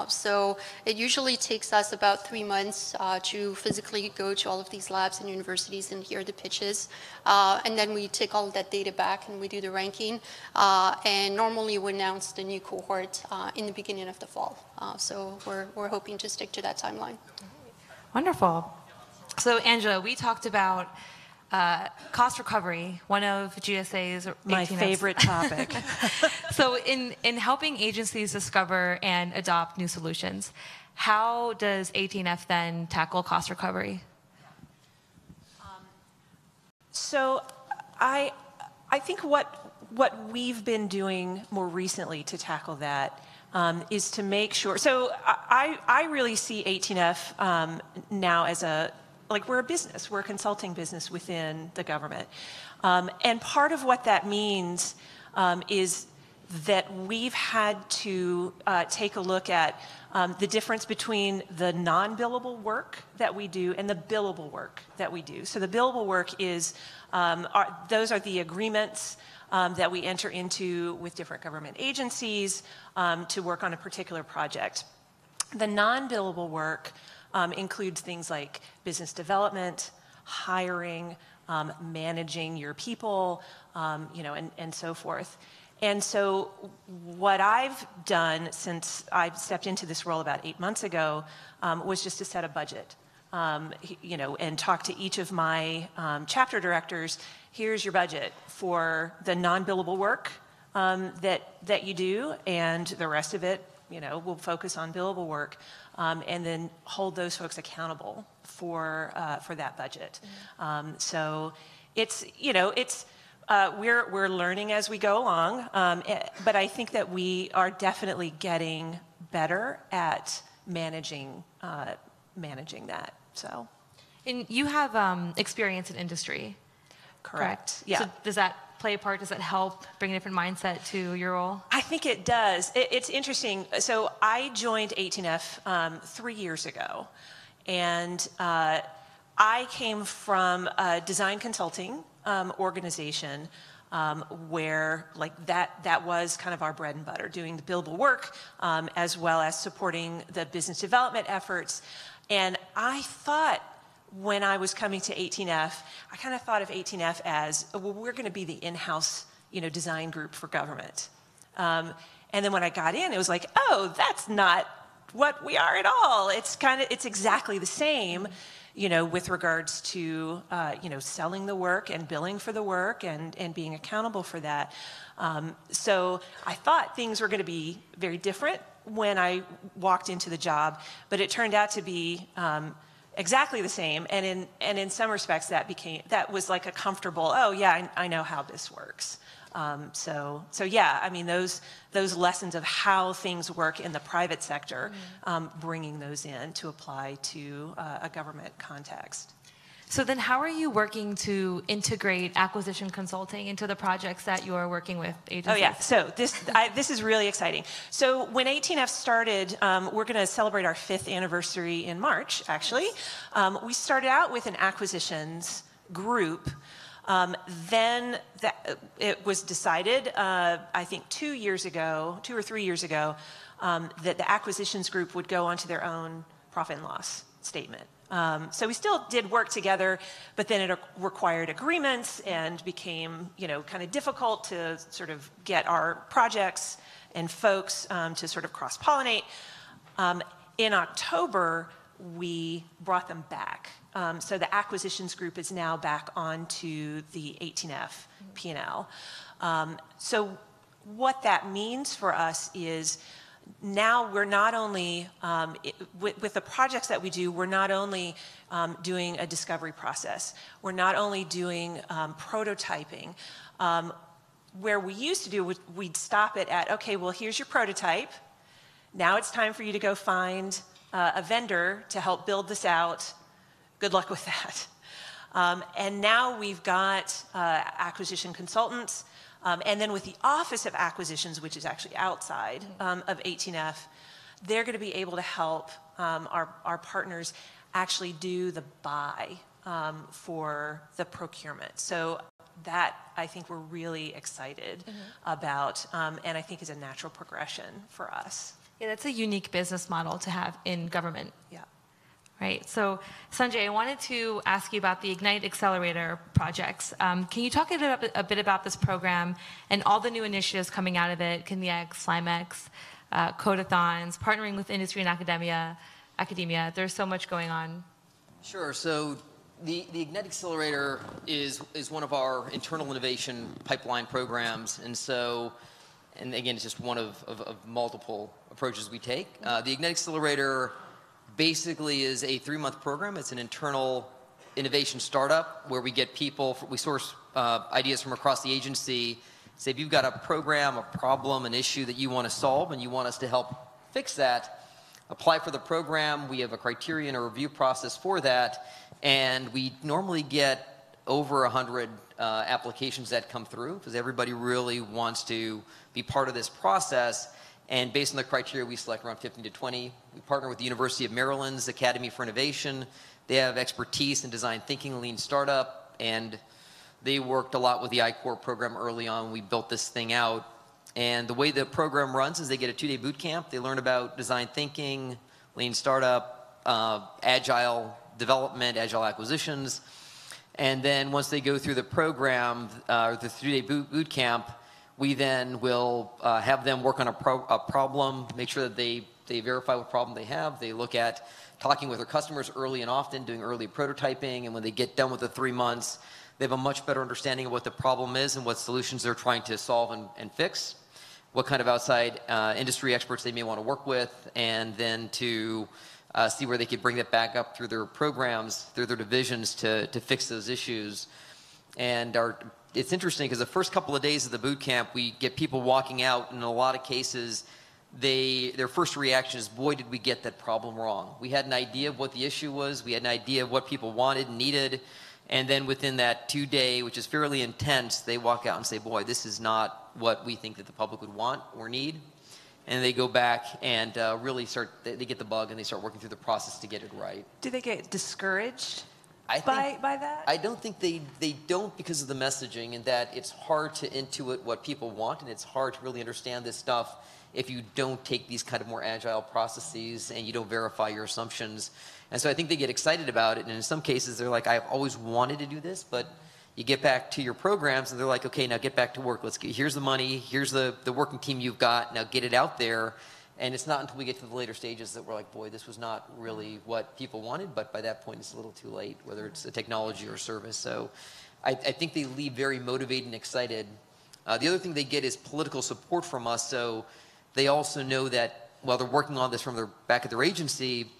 So it usually takes us about 3 months to physically go to all of these labs and universities and hear the pitches. And then we take all of that data back and we do the ranking. And normally we announce the new cohort in the beginning of the fall. So we're hoping to stick to that timeline. Wonderful. So, Angela, we talked about cost recovery, one of GSA's my favorite topic. So, in helping agencies discover and adopt new solutions, how does 18F then tackle cost recovery? So, I think what we've been doing more recently to tackle that is to make sure. So, I really see 18F now as we're a business, we're a consulting business within the government. And part of what that means is that we've had to take a look at the difference between the non-billable work that we do and the billable work that we do. So the billable work is, those are the agreements that we enter into with different government agencies to work on a particular project. The non-billable work includes things like business development, hiring, managing your people, and so forth. And so what I've done since I stepped into this role about 8 months ago was just to set a budget, and talk to each of my chapter directors. Here's your budget for the non-billable work that you do, and the rest of it, we'll focus on billable work, and then hold those folks accountable for that budget. So we're learning as we go along, but I think that we are definitely getting better at managing that. So, and you have experience in industry. Correct. Yeah. So does that play a part? Does that help bring a different mindset to your role? I think it does. It's interesting. So I joined 18F 3 years ago, and I came from a design consulting organization where that was kind of our bread and butter, doing the billable work as well as supporting the business development efforts. And I thought when I was coming to 18F, I kind of thought of 18F as, well, we're going to be the in-house, design group for government. And then when I got in, it was like, oh, that's not what we are at all. It's exactly the same, with regards to, selling the work and billing for the work and being accountable for that. So I thought things were going to be very different when I walked into the job, but it turned out to be exactly the same, and in some respects that was like a comfortable, oh yeah, I know how this works. So yeah, I mean those lessons of how things work in the private sector, bringing those in to apply to a government context. So then how are you working to integrate acquisition consulting into the projects that you are working with agencies? Oh yeah, so this is really exciting. So when 18F started, we're going to celebrate our 5th anniversary in March, actually. We started out with an acquisitions group. Then it was decided, I think 2 or 3 years ago, that the acquisitions group would go onto their own profit and loss statement. So we still did work together, but then it required agreements and became, kind of difficult to sort of get our projects and folks to sort of cross-pollinate. In October, we brought them back. So the acquisitions group is now back onto the 18F P&L. So what that means for us is now we're not only, with the projects that we do, we're not only doing a discovery process, we're not only doing prototyping. Where we used to do, we'd stop it at, okay, well, here's your prototype. Now it's time for you to go find a vendor to help build this out. Good luck with that. And now we've got acquisition consultants, and then with the Office of Acquisitions, which is actually outside of 18F, they're going to be able to help our partners actually do the buy for the procurement. So that, I think, we're really excited about, and I think is a natural progression for us. Yeah, that's a unique business model to have in government. Yeah. Right. So, Sanjay, I wanted to ask you about the Ignite Accelerator projects. Can you talk a bit about this program and all the new initiatives coming out of it, KINEX, Slimex, Codathons, partnering with industry and academia? There's so much going on. Sure. So the Ignite Accelerator is one of our internal innovation pipeline programs. And again, it's just one of multiple approaches we take. The Ignite Accelerator basically is a 3-month program. It's an internal innovation startup where we get people, we source ideas from across the agency. Say if you've got a program, a problem, an issue that you want to solve and you want us to help fix that, apply for the program. We have a criteria and a review process for that. And we normally get over 100 applications that come through because everybody really wants to be part of this process. And based on the criteria, we select around 15 to 20. We partner with the University of Maryland's Academy for Innovation. They have expertise in design thinking, lean startup, and they worked a lot with the I-Corps program early on. We built this thing out. And the way the program runs is they get a 2-day boot camp. They learn about design thinking, lean startup, agile development, agile acquisitions. And then once they go through the program, the 3-day boot camp, we then will have them work on a problem, make sure that they verify what problem they have. They look at talking with their customers early and often, doing early prototyping, and when they get done with the 3 months, they have a much better understanding of what the problem is and what solutions they're trying to solve and fix, what kind of outside industry experts they may want to work with, and then to see where they could bring that back up through their programs, through their divisions to fix those issues. And it's interesting because the first couple of days of the boot camp, we get people walking out, and in a lot of cases, their first reaction is, boy, did we get that problem wrong. We had an idea of what the issue was. We had an idea of what people wanted and needed, And then within that 2-day, which is fairly intense, they walk out and say, boy, this is not what we think that the public would want or need. And they go back and really they get the bug and they start working through the process to get it right. Do they get discouraged by that? I don't think they don't, because of the messaging, and that it's hard to intuit what people want, and it's hard to really understand this stuff if you don't take these kind of more agile processes and you don't verify your assumptions. And so I think they get excited about it, and in some cases they're like, I've always wanted to do this, but you get back to your programs and they're like, okay, now get back to work. Here's the money, here's the working team you've got, now get it out there. And it's not until we get to the later stages that we're like, boy, this was not really what people wanted, but by that point it's a little too late, whether it's a technology or a service. So I think they leave very motivated and excited. The other thing they get is political support from us, so they also know that while they're working on this from their back at their agency,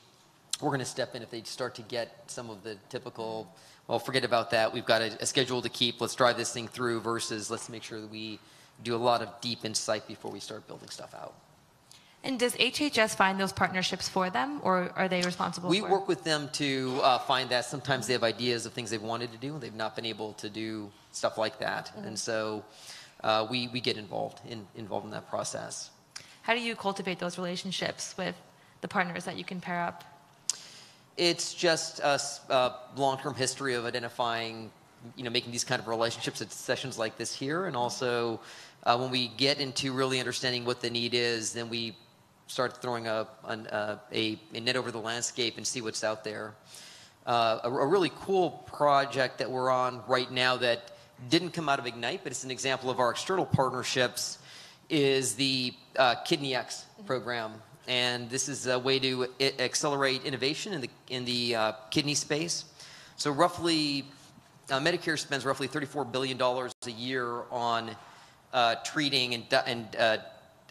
we're going to step in if they start to get some of the typical, well, forget about that, we've got a schedule to keep, let's drive this thing through, versus let's make sure that we do a lot of deep insight before we start building stuff out. And does HHS find those partnerships for them, or are they responsible We for work with them to find that. Sometimes they have ideas of things they've wanted to do, and they've not been able to do stuff like that. Mhm. And so we get involved in that process. How do you cultivate those relationships with the partners that you can pair up? It's just a long-term history of identifying, making these kind of relationships at sessions like this here, and also when we get into really understanding what the need is, then we start throwing a net over the landscape and see what's out there. A really cool project that we're on right now that didn't come out of Ignite, but it's an example of our external partnerships, is the KidneyX program. And this is a way to accelerate innovation in the kidney space. So roughly, Medicare spends roughly $34 billion a year on treating and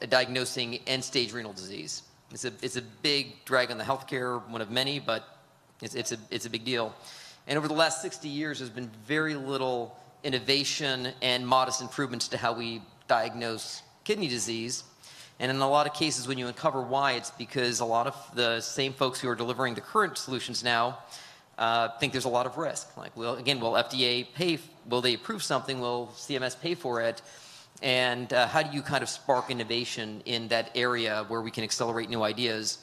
diagnosing end-stage renal disease. It's a big drag on the healthcare, one of many, but it's a big deal. And over the last 60 years, there's been very little innovation and modest improvements to how we diagnose kidney disease. And in a lot of cases, when you uncover why, it's because a lot of the same folks who are delivering the current solutions now think there's a lot of risk. Like, will FDA pay? Will they approve something? Will CMS pay for it? And how do you kind of spark innovation in that area where we can accelerate new ideas?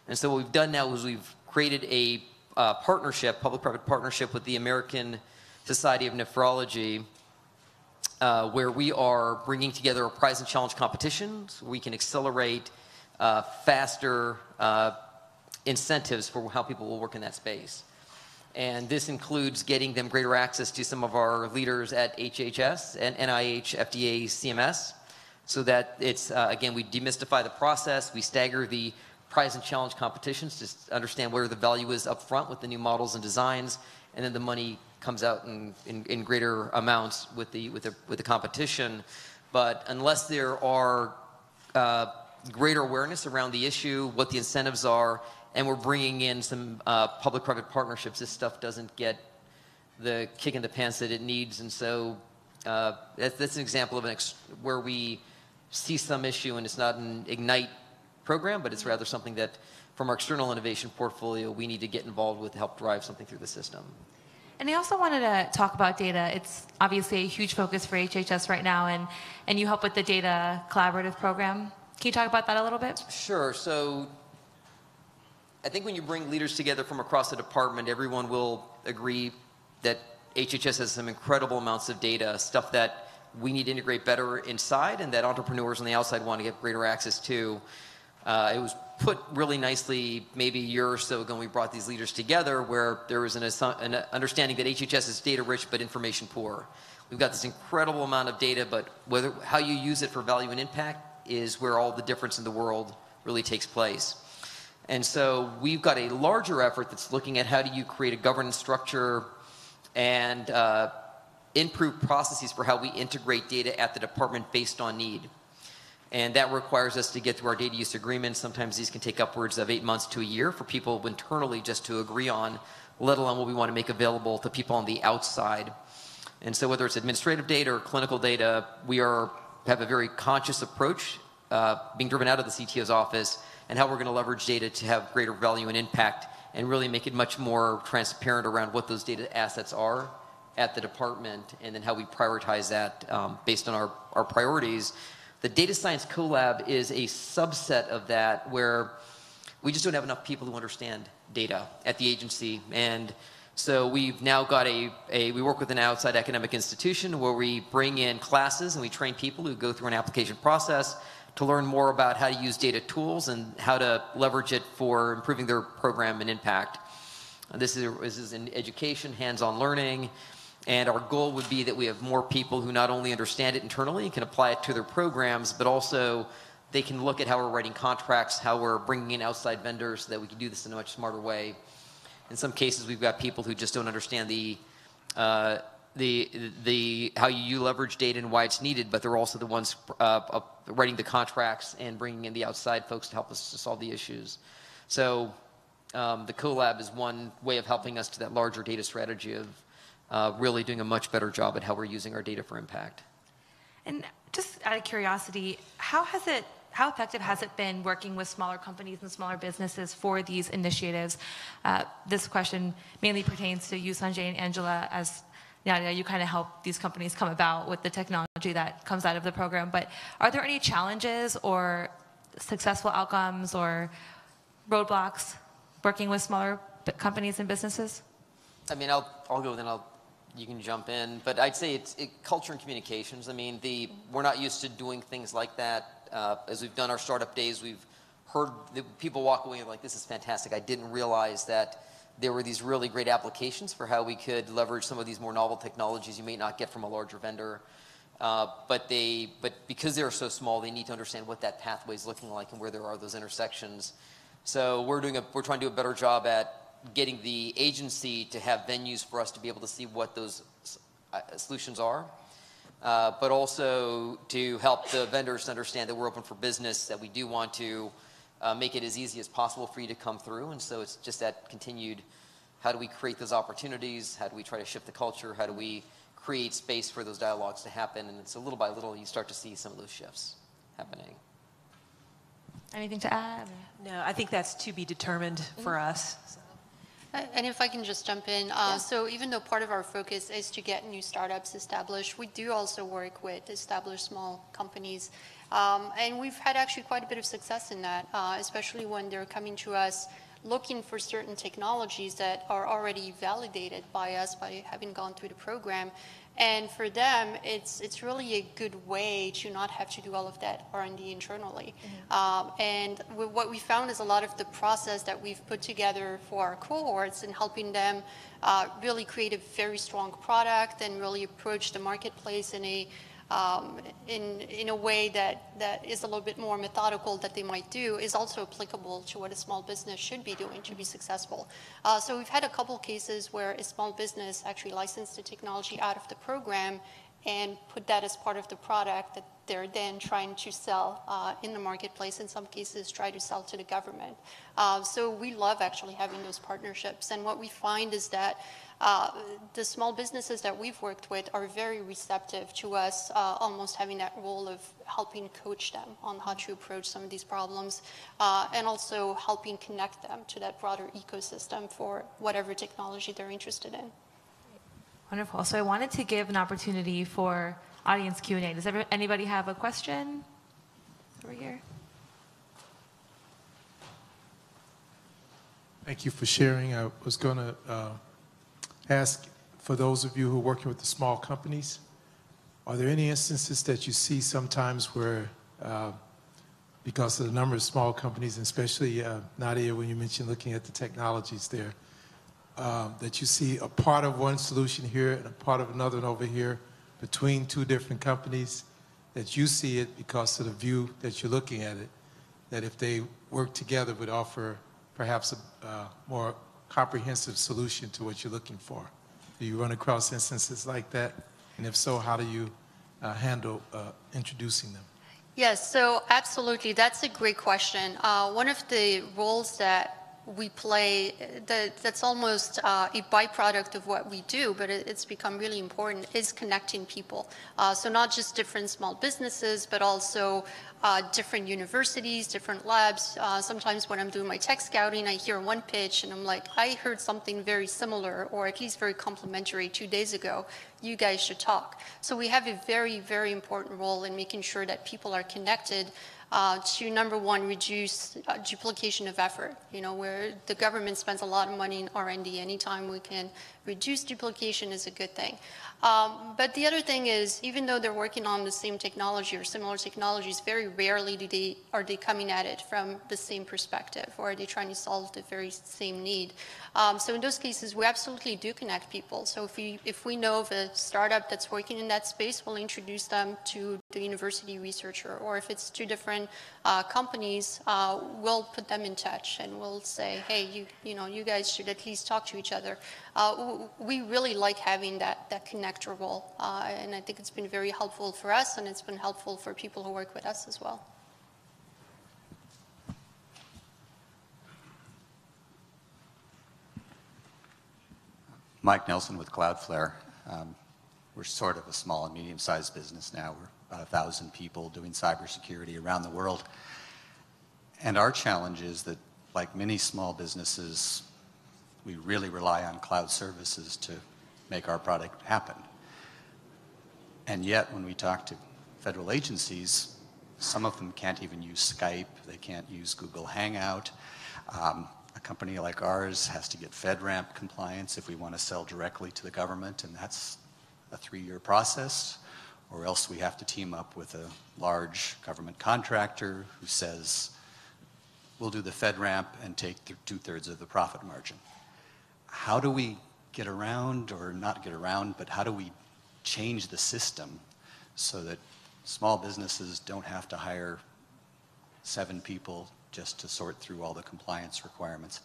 And so what we've done now is we've created a partnership, public-private partnership with the American Society of Nephrology, where we are bringing together a prize and challenge competition so we can accelerate faster incentives for how people will work in that space. And this includes getting them greater access to some of our leaders at HHS and NIH, FDA, CMS, so that it's, again, we demystify the process, we stagger the prize and challenge competitions to understand where the value is up front with the new models and designs, and then the money comes out in greater amounts with the competition. But unless there are greater awareness around the issue, what the incentives are, and we're bringing in some public-private partnerships, this stuff doesn't get the kick in the pants that it needs. And so that's an example of where we see some issue, and it's not an Ignite program, but it's rather something that from our external innovation portfolio we need to get involved with to help drive something through the system. And I also wanted to talk about data. It's obviously a huge focus for HHS right now, and you help with the data collaborative program. Can you talk about that a little bit? Sure. So I think when you bring leaders together from across the department, everyone will agree that HHS has some incredible amounts of data, stuff that we need to integrate better inside and that entrepreneurs on the outside want to get greater access to. It was put really nicely maybe a year or so ago when we brought these leaders together, where there was an understanding that HHS is data rich but information poor. We've got this incredible amount of data, but how you use it for value and impact is where all the difference in the world really takes place. And so we've got a larger effort that's looking at how do you create a governance structure and improve processes for how we integrate data at the department based on need. And that requires us to get through our data use agreements. Sometimes these can take upwards of 8 months to a year for people internally just to agree on, let alone what we want to make available to people on the outside. And so whether it's administrative data or clinical data, we have a very conscious approach being driven out of the CTO's office and how we're going to leverage data to have greater value and impact and really make it much more transparent around what those data assets are at the department, and then how we prioritize that based on our priorities. The Data Science Collab is a subset of that, where we just don't have enough people who understand data at the agency. And so we've now got we work with an outside academic institution where we bring in classes and we train people who go through an application process to learn more about how to use data tools and how to leverage it for improving their program and impact. This is in education, hands-on learning, and our goal would be that we have more people who not only understand it internally and can apply it to their programs, but also they can look at how we're writing contracts, how we're bringing in outside vendors so that we can do this in a much smarter way. In some cases, we've got people who just don't understand how you leverage data and why it's needed, but they're also the ones writing the contracts and bringing in the outside folks to help us to solve the issues. So the collab is one way of helping us to that larger data strategy of really doing a much better job at how we're using our data for impact. And just out of curiosity, how effective has it been working with smaller companies and smaller businesses for these initiatives? This question mainly pertains to you, Sanjay, and Angela, as you kind of help these companies come about with the technology that comes out of the program. But are there any challenges or successful outcomes or roadblocks working with smaller companies and businesses? I mean, I'll go, then you can jump in. But I'd say it's culture and communications. I mean, we're not used to doing things like that. As we've done our startup days, we've heard people walk away like, this is fantastic. I didn't realize that there were these really great applications for how we could leverage some of these more novel technologies you may not get from a larger vendor. But because they're so small, they need to understand what that pathway is looking like and where there are those intersections. So we're trying to do a better job at getting the agency to have venues for us to be able to see what those solutions are, but also to help the vendors to understand that we're open for business, that we do want to make it as easy as possible for you to come through. And so it's just that continued, how do we create those opportunities? How do we try to shift the culture? How do we create space for those dialogues to happen? And so little by little, you start to see some of those shifts happening. Anything to add? No, I think that's to be determined for us. So. And if I can just jump in, so even though part of our focus is to get new startups established, we do also work with established small companies. And we've had actually quite a bit of success in that, especially when they're coming to us looking for certain technologies that are already validated by us by having gone through the program. And for them, it's really a good way to not have to do all of that R&D internally. And what we found is a lot of the process that we've put together for our cohorts and helping them really create a very strong product and really approach the marketplace in a way that is a little bit more methodical that they might do is also applicable to what a small business should be doing to be successful. So we've had a couple cases where a small business actually licensed the technology out of the program and put that as part of the product that they're then trying to sell in the marketplace, in some cases try to sell to the government. So we love actually having those partnerships. And what we find is that the small businesses that we've worked with are very receptive to us almost having that role of helping coach them on how to approach some of these problems and also helping connect them to that broader ecosystem for whatever technology they're interested in. Wonderful. So I wanted to give an opportunity for audience Q&A. Does anybody have a question over here? Thank you for sharing. I was going to ask, for those of you who are working with the small companies, are there any instances that you see sometimes where, because of the number of small companies, and especially Nadia, when you mentioned looking at the technologies there, that you see a part of one solution here and a part of another over here between two different companies, that you see it because of the view that you're looking at it, that if they work together would offer perhaps a more comprehensive solution to what you're looking for? Do you run across instances like that? And if so, how do you handle introducing them? Yes, so absolutely. That's a great question. One of the roles that we play, that's almost a byproduct of what we do, but it's become really important, is connecting people. So not just different small businesses, but also different universities, different labs. Sometimes when I'm doing my tech scouting, I hear one pitch and I'm like, I heard something very similar, or at least very complementary 2 days ago. You guys should talk. So we have a very, very important role in making sure that people are connected to, number one, reduce duplication of effort. You know, where the government spends a lot of money in R&D, anytime we can reduce duplication is a good thing. But the other thing is, even though they're working on the same technology or similar technologies, very rarely are they coming at it from the same perspective, or are they trying to solve the very same need. So in those cases, we absolutely do connect people. So if we know of a startup that's working in that space, we'll introduce them to the university researcher. Or if it's two different companies, we'll put them in touch and we'll say, hey, you guys should at least talk to each other. We really like having that connector role, and I think it's been very helpful for us, and it's been helpful for people who work with us as well. Mike Nelson with Cloudflare. We're sort of a small and medium-sized business now. We're about 1,000 people doing cybersecurity around the world. And our challenge is that, like many small businesses, we really rely on cloud services to make our product happen. And yet, when we talk to federal agencies, some of them can't even use Skype. They can't use Google Hangout. A company like ours has to get FedRAMP compliance if we want to sell directly to the government, and that's a 3-year process. Or else we have to team up with a large government contractor who says, we'll do the FedRAMP and take 2/3 of the profit margin. How do we get around, or not get around, but how do we change the system so that small businesses don't have to hire 7 people just to sort through all the compliance requirements?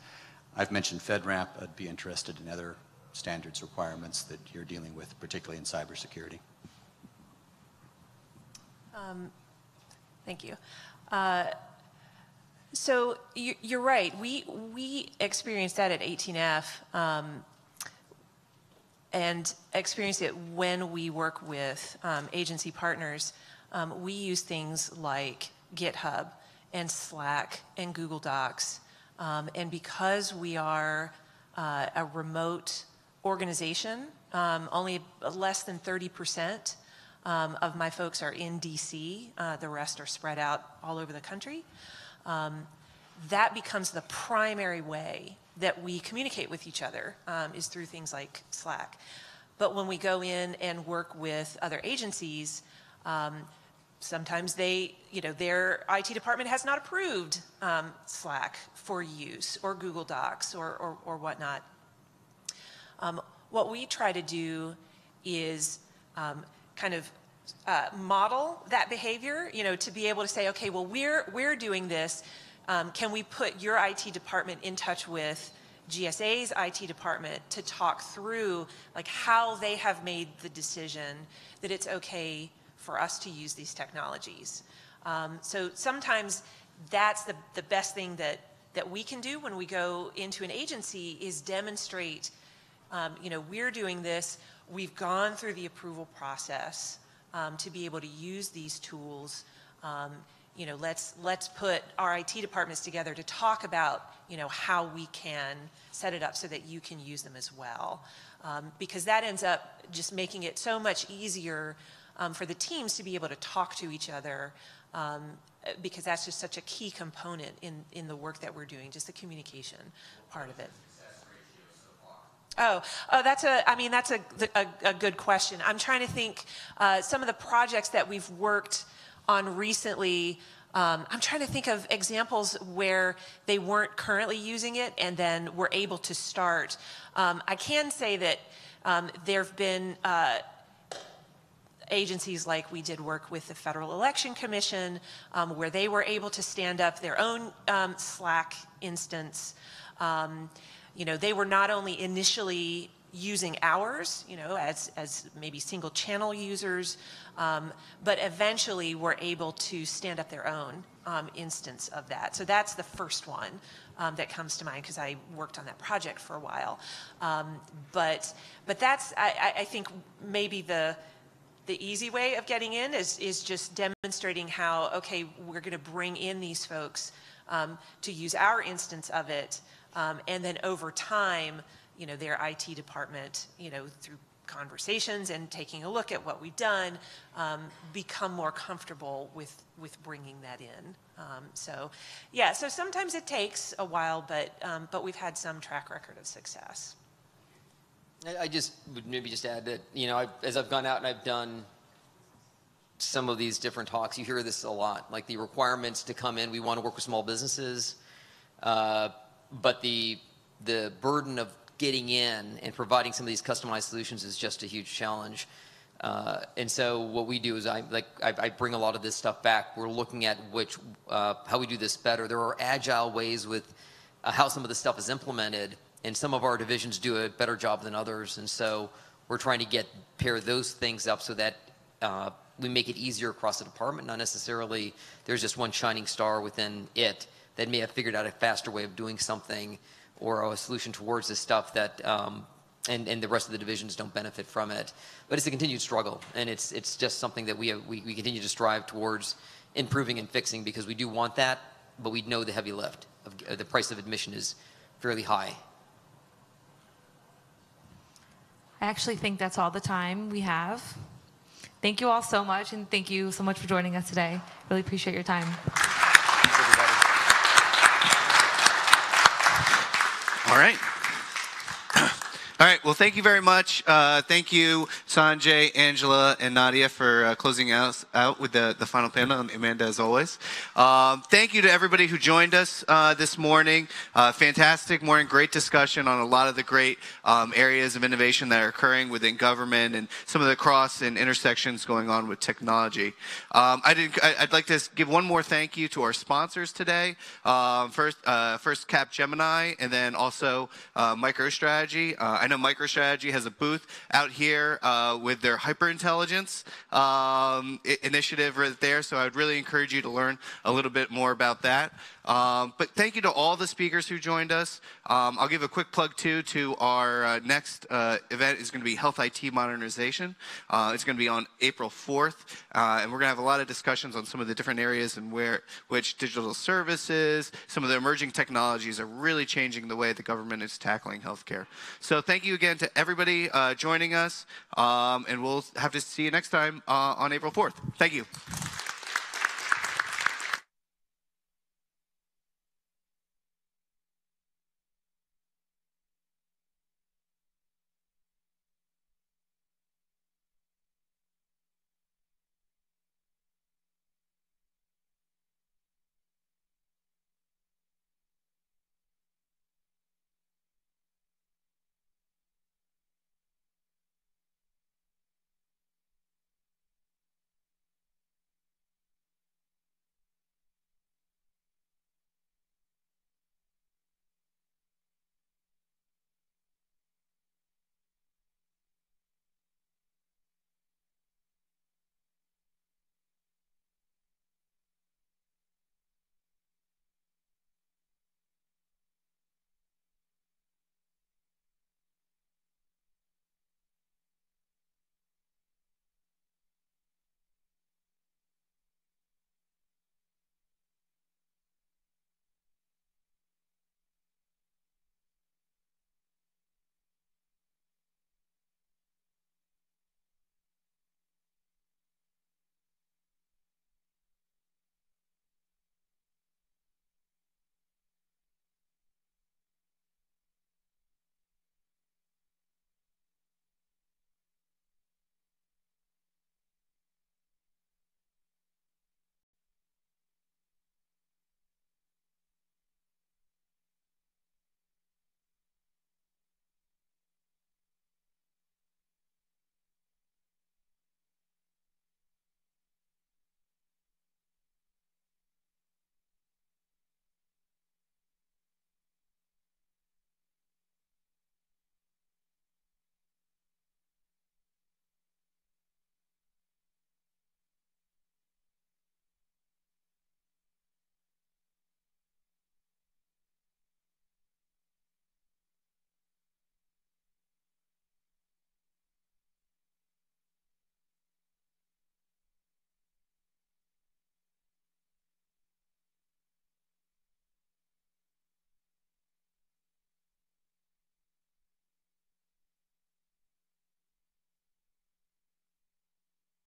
I've mentioned FedRAMP. I'd be interested in other standards requirements that you're dealing with, particularly in cybersecurity. Thank you. So you're right. We experienced that at 18F and experienced it when we work with agency partners. We use things like GitHub and Slack and Google Docs. And because we are a remote organization, only less than 30% of my folks are in DC. The rest are spread out all over the country. That becomes the primary way that we communicate with each other, is through things like Slack. But when we go in and work with other agencies, sometimes their IT department has not approved Slack for use, or Google Docs, or whatnot. What we try to do is kind of model that behavior, to be able to say, okay, well, we're doing this. Can we put your IT department in touch with GSA's IT department to talk through like how they have made the decision that it's okay for us to use these technologies? So sometimes that's the best thing that we can do when we go into an agency, is demonstrate, we're doing this. We've gone through the approval process to be able to use these tools. Let's put our IT departments together to talk about, how we can set it up so that you can use them as well. Because that ends up just making it so much easier for the teams to be able to talk to each other, because that's just such a key component in the work that we're doing, just the communication part of it. That's a good question. I'm trying to think, some of the projects that we've worked on recently, I'm trying to think of examples where they weren't currently using it and then were able to start. I can say that there have been agencies, like we did work with the Federal Election Commission, where they were able to stand up their own Slack instance. They were not only initially using ours, as maybe single channel users, but eventually were able to stand up their own instance of that. So that's the first one that comes to mind because I worked on that project for a while. But that's, I think, maybe the easy way of getting in is just demonstrating how, okay, we're going to bring in these folks to use our instance of it, and then over time, their IT department, through conversations and taking a look at what we've done, become more comfortable with bringing that in. So sometimes it takes a while, but we've had some track record of success. I just would maybe just add that, as I've gone out and I've done some of these different talks, you hear this a lot, like the requirements to come in. We want to work with small businesses, but the burden of getting in and providing some of these customized solutions is just a huge challenge. And so what we do is I bring a lot of this stuff back. We're looking at how we do this better. There are agile ways with how some of this stuff is implemented, and some of our divisions do a better job than others. And so we're trying to pair those things up so that we make it easier across the department, not necessarily there's just one shining star within it that may have figured out a faster way of doing something or a solution towards this stuff that and the rest of the divisions don't benefit from it. But it's a continued struggle, and it's just something that we continue to strive towards improving and fixing, because we do want that, but we know the heavy lift of the price of admission is fairly high. I actually think that's all the time we have. Thank you all so much, and thank you so much for joining us today. Really appreciate your time. Thanks, everybody. All right. All right, well, thank you very much. Thank you, Sanjay, Angela, and Nadia for closing us out with the final panel, and Amanda, as always. Thank you to everybody who joined us this morning. Fantastic morning, great discussion on a lot of the great areas of innovation that are occurring within government and some of the cross and intersections going on with technology. I'd like to give one more thank you to our sponsors today. First Capgemini, and then also MicroStrategy. I know MicroStrategy has a booth out here with their hyperintelligence initiative right there, so I would really encourage you to learn a little bit more about that. But thank you to all the speakers who joined us. I'll give a quick plug too to our next event is going to be Health IT Modernization. It's going to be on April 4th, and we're going to have a lot of discussions on some of the different areas and which digital services, some of the emerging technologies are really changing the way the government is tackling healthcare. So thank you again to everybody joining us, and we'll have to see you next time on April 4th. Thank you.